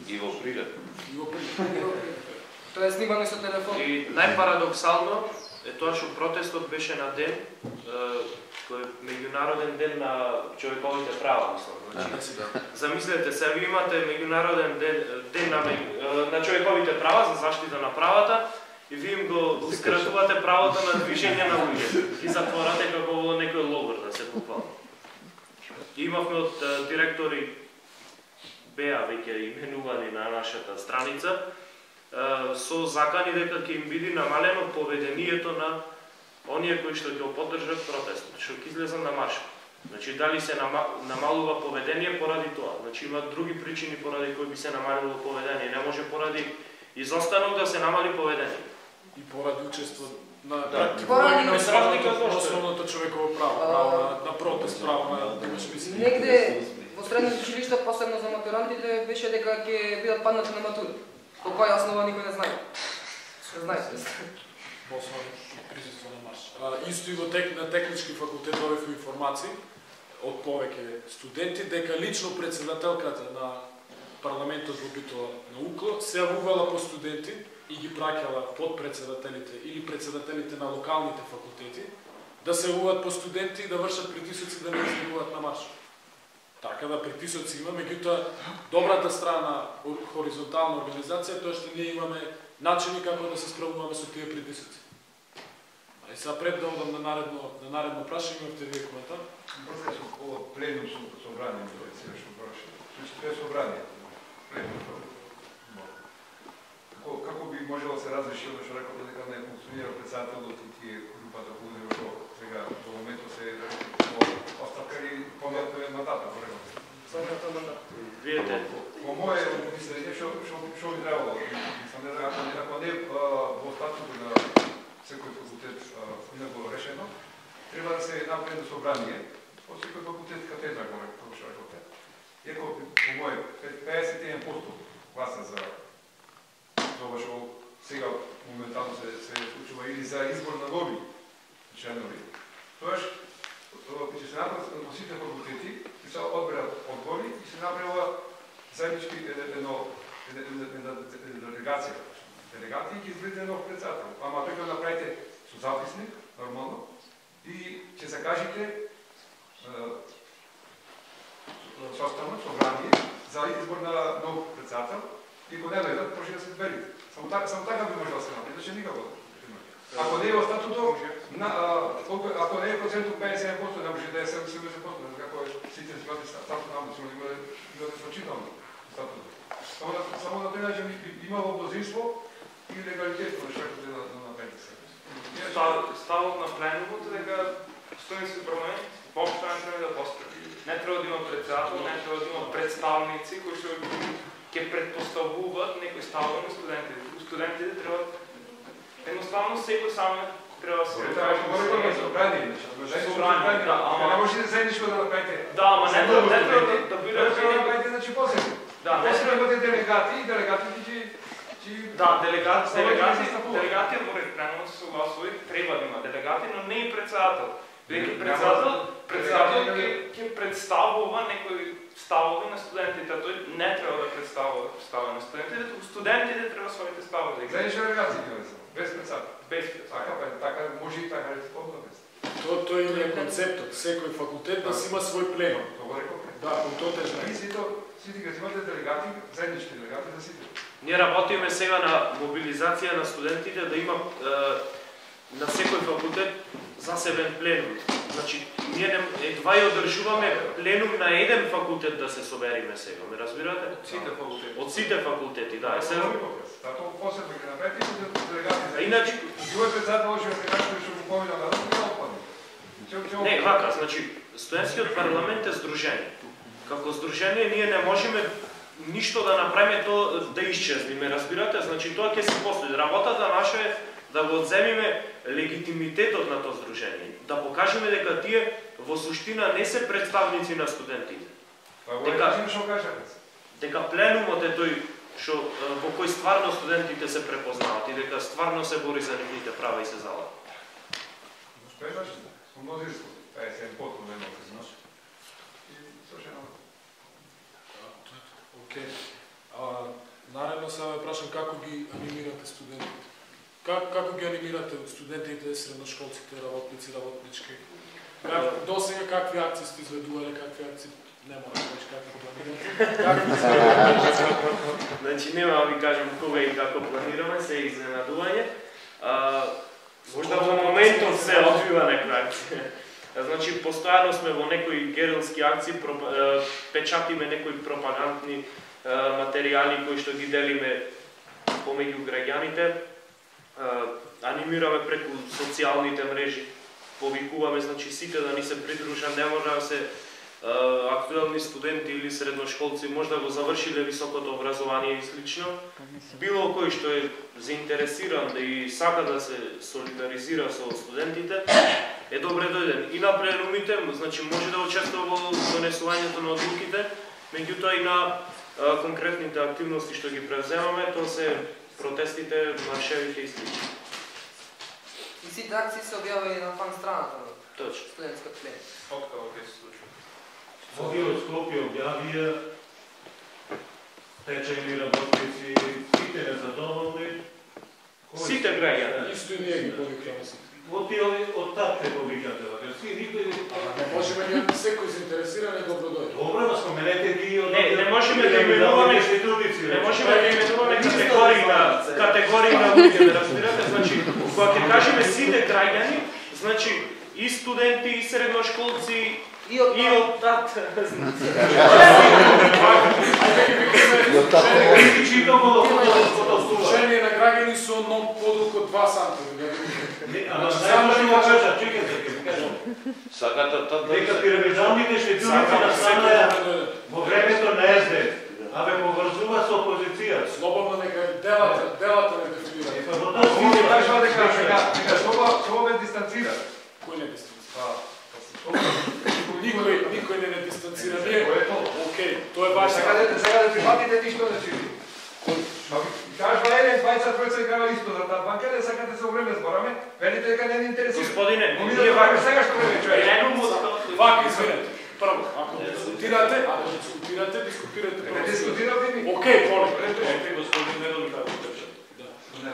И во Прилеп. И во Прилеп. Тоа е снимано со телефон. И најпарадоксално е тоа што протестот беше на ден, кој е меѓународен ден на човековите права, мислам. Значи, замислете се, ви имате меѓународен ден на човековите права за заштита на правата и ви им го скратувате правото на движење на луѓе и затворате како во некој логор да се буквално. Имавме од директори беа веќе именувани на нашата страница со закани дека ќе им биде намалено поведението на оние кои што ќе поддржат протестот, што ќе излезат на марш. Значи дали се намалува поведение поради тоа. Значи има други причини поради кои би се намалило поведение. Не може поради изостанок да се намали поведение. И поради учество на основното човеково право на протест, право на имаш мисли. Негде во средните училишта, посебно за матурантите, беше дека ќе бидат паднати на матура. По која основа никој не знае. Не знаете. Основно присуство на марш. Исто и во на технички факултет добив информации од повеќе студенти дека лично председателката на парламентот во Битола на УКЛО се јавувала по студенти и ги праќала подпредседателите или председателите на локалните факултети да се јавуваат по студенти и да вршат притисоци да не излегуваат на марш. Така да притисоци има, меѓутоа добрата страна на хоризонтална организација тоа што ние имаме начини како да се справуваме со тие притисоци. И сега пред да одам на наредно прашање, имавте вие коментар? Брзо со ова пленум собрание, сега што прашам. Што е собрание? Пленум. Како би можело да се разреши оно што рекол дека не функционира председателот и тие групата луѓе што сега до моментот се оставка и помнат мандата по рекол. Самата мандат. Видете. По мое мислење што би требало, сам не знам ако не во статутот на секој факултет не било решено, треба да се направи собрание по секој факултет катедра горе, како што реколте. Иако по мое 51% гласа за ова што сега моментално се случува или за избор на нови членови. Тоаш, ќе се направат во сите факултети, ќе се одберат одбори и се направила заеднички една делегација. Делегати ги изберете нов председател. Ама тој ќе направите со записник, нормално, и ќе закажете составно, собрание за избор на нов председател и ако не дојдат, може да се изберите. Само така би може да се направи, иначе никако. Ако не е во статуто, ако не е процентот 57%, не може да е 70%, како сите ситуации статут нам се има да се прочитам статут. Само на тој начин имало мнозинство и легалитет на што ќе да направите се. Ставот на пленумот е дека студентски промени воопшто не треба да постои. Не треба да има председател, не треба да има представници кои што ќе предпоставуваат некои ставови на студентите. Студентите треба едноставно секој сам треба да се собрание. Собрание, да, ама не може да заедничко да направите. Да, ама не треба да биде да направите значи после. Да, не се имате делегати и делегатите ќе да, делегати во референдум се согласува, треба да има делегати, но не и председател. Веќе председател ќе представува некои ставови на студентите, тој не треба да представува ставови на студентите, студентите треба своите ставови да ги. Заедничка делегација ќе бъде, без председател. Без председател. Така може и така да се помна без. Тој е концептот, секој факултет да си има свој пленум. Тоа го реков. Да, тоа тежно. И сите ќе имате делегати, заеднички делегати за сите. Ние работиме сега на мобилизација на студентите да има на секој факултет засебен пленум. Значи, ние едва ја одржуваме пленум на еден факултет да се собериме сега, ме разбирате? Од сите факултети. Од сите факултети, да. Затоа посебно ќе направите делегати. А иначе Јој председател ќе кажа што го помина на да не, вака, значи, студентскиот парламент е здружение. Како здружение ние не можеме ништо да направиме тоа да исчезне, ме разбирате? Значи тоа ќе се постои. Работата наша е да го одземиме легитимитетот на тоа здружение, да покажеме дека тие во суштина не се представници на студентите. Дека пленумот е тој што во кој стварно студентите се препознаваат и дека стварно се бори за нивните права и се залага. Со мнозинство, 57% не може, знаеш. И сошено. Океј. Наредно сега ве прашам како ги анимирате студентите? Како ги анимирате студентите, средношколците, работници, работнички? До сега какви акции сте изведувале, какви акции не мора да кажеш како планирате? Значи нема да ви кажам кога и како планираме, се изненадување. Можда во моментот се одвива некоја акција. Значи, постојано сме во некои герилски акции, печатиме некои пропагандни материјали кои што ги делиме помеѓу граѓаните, анимираме преку социјалните мрежи, повикуваме, значи, сите да ни се придружат, не може да се актуелни студенти или средношколци, може да го завршиле високото образование и слично. Било кој што е заинтересиран да и сака да се солидаризира со студентите, е добре дојден. И на пленумите, значи може да учествува во донесувањето на одлуките, меѓутоа и на конкретните активности што ги превземаме, тоа се протестите, маршевите и слично. И сите акции се објавени на фан страната на студентска плен. Откако ќе се случи? Овие од Скопје објавија течајни работници, сите незадоволни. Сите граѓани. Исто и ние ги повикаме сите. Од тапте повикате, никој не можеме ние секој заинтересиран е добро дојде. Добро, но споменете ги од не можеме да именуваме институции. Не можеме да именуваме категории на луѓе, да разбирате, значи кога ќе кажеме сите граѓани, значи и студенти, и средношколци, и од тат. Движение на граѓани со ног подолг од 2 сантиметра. Само што го кажа, чекайте, ќе кажам. Дека пирамидалните штедилници настанаа во времето на СДС, а ве поврзува со опозицијата. Слободно нека делата не дефинира. Овие кажува дека слободно дистанцира. Кој не дистанцира? Никој не дистанцира. Океј, тоа е баш. Сега да прифатите ништо да чини. Кажува еден двајца тројца играва исто за таа банка, не сакате се време збораме, велите дека не ни интересира. Господине, ние вака сега што време човек. Вака извинете. Прво, ако дискутирате дискутирате Не дискутирате ми. Океј, поле. Господин Недолика.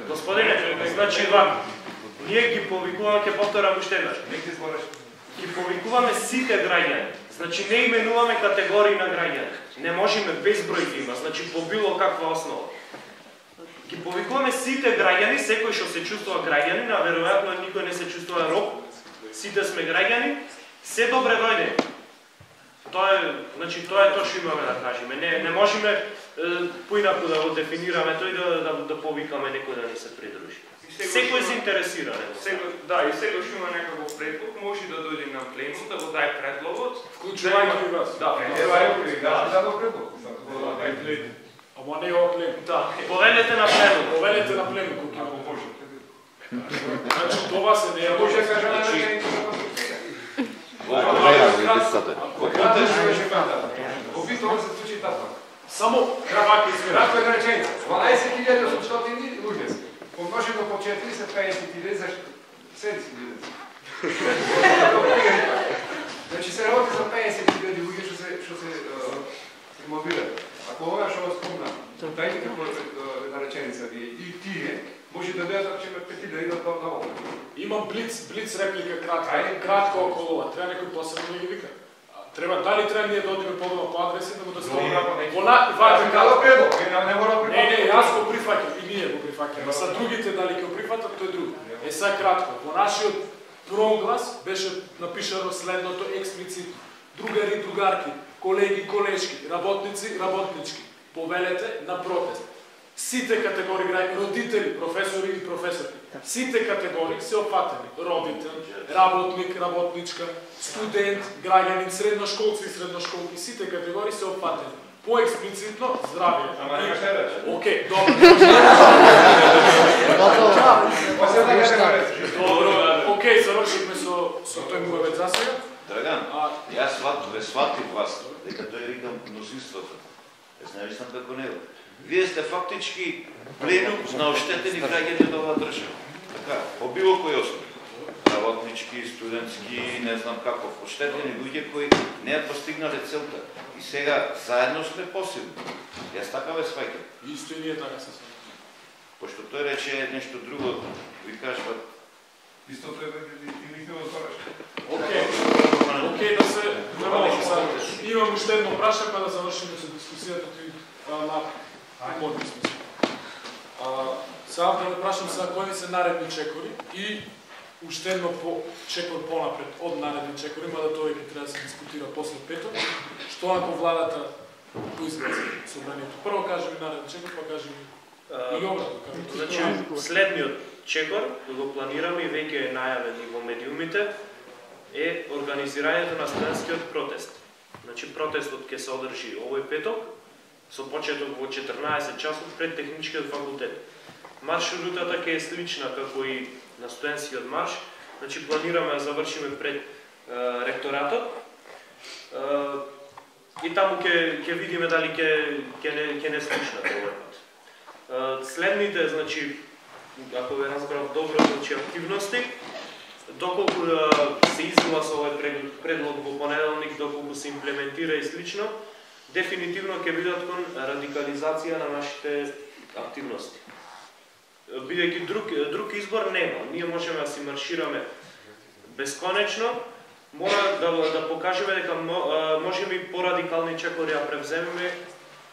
Господине, значи вака, ние ги повикуваме, ќе повторам уште еднаш. Ги повикуваме сите граѓани. Значи не именуваме категории на граѓани. Не можеме безброј да има, значи по било каква основа. Ги повикуваме сите граѓани, секој што се чувствува граѓанин, а веројатно никој не се чувствува роб. Сите сме граѓани, се добре дојде. Тоа е, значи тоа што имаме да кажеме. Не можеме поинаку да го дефинираме тој да повикаме некој да не се придружи. Секој се интересира. Да, и секој што има некаков предлог, може да дојде на пленум, да го даде предлогот, вклучувајќи и вас. Да, дадо предлог. Ама не ова пленум. Да, повелете на пленум. Повелете на пленум, кога ќе може. Значи тоа се не е може да кажа на реченица за Обидно се случи татко. Само краваки извира. Кратко е реченица. 12.800 луѓе. Помножено по 4 се 50.000 за 7.000. Значи се работи за 50.000 луѓе што се мобилат. Ако ова што вас спомна, дајте како една реченица и тие, може да дојдат да речеме 5.000 да ова. Имам блиц реплика кратко околу ова. Треба некој посебно да ги вика. Треба дали треба ние да одиме подома по адреси да го доставиме. Не, јас го прифаќам и ние го прифаќаме. Са другите дали ќе го прифатат, тој друг. Е сега кратко. Во нашиот проглас беше напишано следното експлицитно. Другари, другарки, колеги, колешки, работници, работнички, повелете на протест. Сите категории граѓани, родители, професори и професорки, сите категории се опфатени. Родител, работник, работничка, студент, граѓанин, средношколци и средношколки, сите категории се опфатени. Поексплицитно здравје. Ама нема што рече. Океј, добро. Океј, завршивме со тој муавет за сега. Драган, јас сватив вас, дека тој рикам мнозинството. Знаеш сам како него. Вие сте фактички пленум на оштетени граѓани на оваа држава. Така, по било кој основа. Работнички, студентски, не знам каков, оштетени луѓе кои не ја постигнале целта. И сега заедно сме посилни. Јас така ве сваќам. Исто и ние така се сваќаме. Пошто тој рече нешто друго, ви кажува. Истото е и никто не збораш. Океј, да се имам уште едно прашање па да завршиме со дискусијата на модни смисла. Сега да ме прашам сега кои се наредни чекори и уште едно чекор понапред од наредни чекори, мада тоа ќе треба да се дискутира после петок, што ако владата поизгласа собранието. Прво кажи ми нареден чекор, па кажи ми и обратно. Значи, следниот чекор, го планираме и веќе е најавен и во медиумите, е организирањето на студентскиот протест. Значи, протестот ќе се одржи овој петок, со почеток во 14 часот пред Техничкиот факултет. Маршрутата ќе е слична како и на студентскиот марш, значи планираме да завршиме пред ректоратот и таму ќе видиме дали ќе не слична овој пат. Следните, значи, ако ве разбрав добро, значи активности, доколку се изгласа овој предлог во понеделник, доколку се имплементира и слично, дефинитивно ќе бидат кон радикализација на нашите активности. Бидејќи друг избор нема. Ние можеме да си маршираме бесконечно, мора да покажеме дека можеме и порадикални чекори да превземеме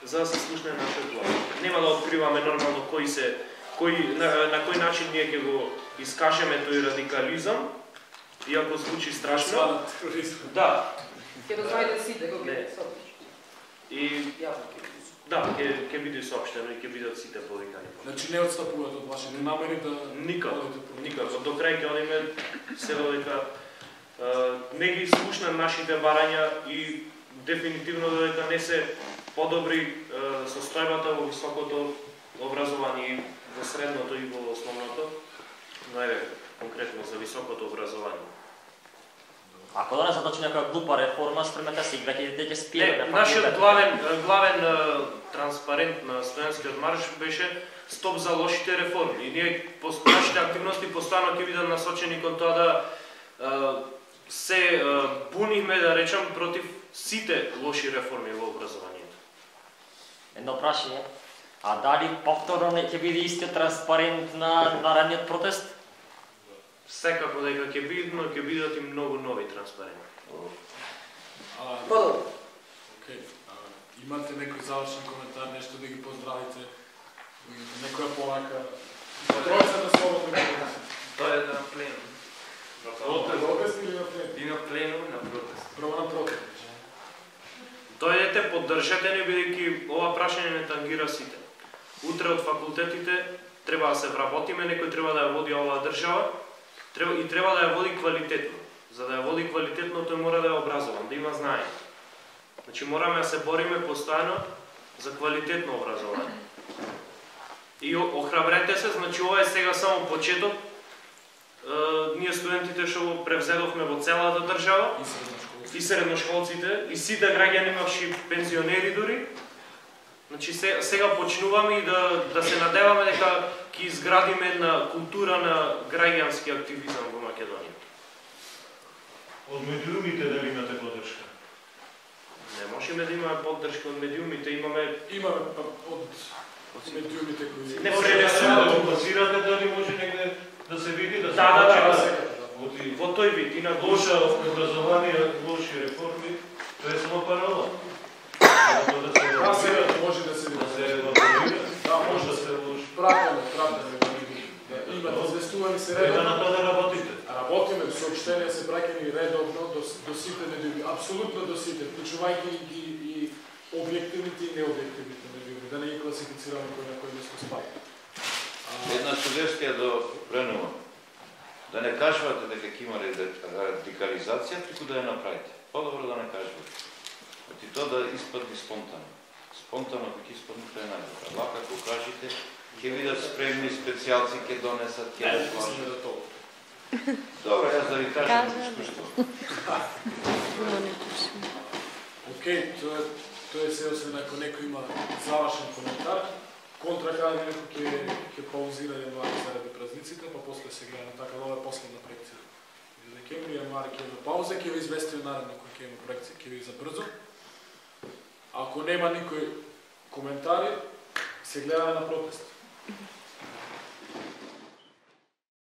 за да се слушне нашиот глас. Нема да откриваме нормално на кој начин ние ќе го искажеме тој радикализам, иако звучи страшно. Да. Ќе го знаете сите кога ќе И да, ќе биде соопштено и ќе бидат сите повикани. Значи не отстапуваат од вашите намери да никако. До крај ќе одиме се дека не ги слушнем нашите барања и дефинитивно дека не се подобри состојбата во високото образование и во средното и во основното, најве конкретно за високото образование. Ако да не задачи някаква глупа реформа, спремете си, веќе ќе спиеме. Нашиот главен транспарент на студентскиот марш беше стоп за лошите реформи. И ние нашите активности постојано ќе бидат насочени кон тоа да се буниме, да речам, против сите лоши реформи во образованието. Едно прашање. А дали повторно ќе биде истиот транспарент на наредниот протест? Секако дека ќе бидат и многу нови транспаренти. Окей. Имате некој завршен коментар, нешто да ги поздравите? Некоја порака? Тројцата слободно ги Тоа е на пленум. Протест или на пленум? И на пленум, и на протест. Прво на протест. Дојдете, поддржете не бидејќи ова прашање не тангира сите. Утре од факултетите треба да се вработиме, некој треба да ја води оваа држава и треба да ја води квалитетно. За да ја води квалитетно, тој мора да ја образован, да има знаење. Значи мораме да се бориме постојано за квалитетно образование. И охрабрете се, значи ова е сега само почеток. Ние студентите што го превзедовме во целата држава, и средношколците, и сите граѓани имавши пензионери дури. Значи сега почнуваме и да се надеваме дека ќе изградиме една култура на граѓански активизам во Македонија. Од медиумите дали имате поддршка? Не можеме да имаме поддршка од медиумите, имаме од медиумите кои не пренесува да го базирате дали може негде да се види да се во тој вид и на лоша образование, лоши реформи, тоа е само парала. Да, сега може да се види. Да, може да се лоши. Пратено. Има да известувани се редовно. На тоа да работите. Работиме, сообщенија се праќани редовно до сите медиуми, апсолутно до сите, вклучувајќи и објективните и необјективните медиуми, да не ги класифицираме кој на кој место спаѓа. Една сугестија до пленума. Да не кажувате дека ќе има радикализација, туку да ја направите. Подобро да не кажувате. Оти тоа да испадне спонтано. Спонтано кога испадне тоа е најдобро. Вака ако кажете, ќе видат спремни специјалци, ќе донесат, ќе разлажат. Добро, јас да ви кажам искуство. Океј, тоа е се освен ако некој има завршен коментар. Контра каде некој ќе паузира јануари заради празниците, па после се гледа на така, ова е последна проекција. За декември, јануари ќе има пауза, ќе ви извести наредно кој ќе има проекција, ќе ви забрзо. Ако нема никој коментари, се гледа на протест.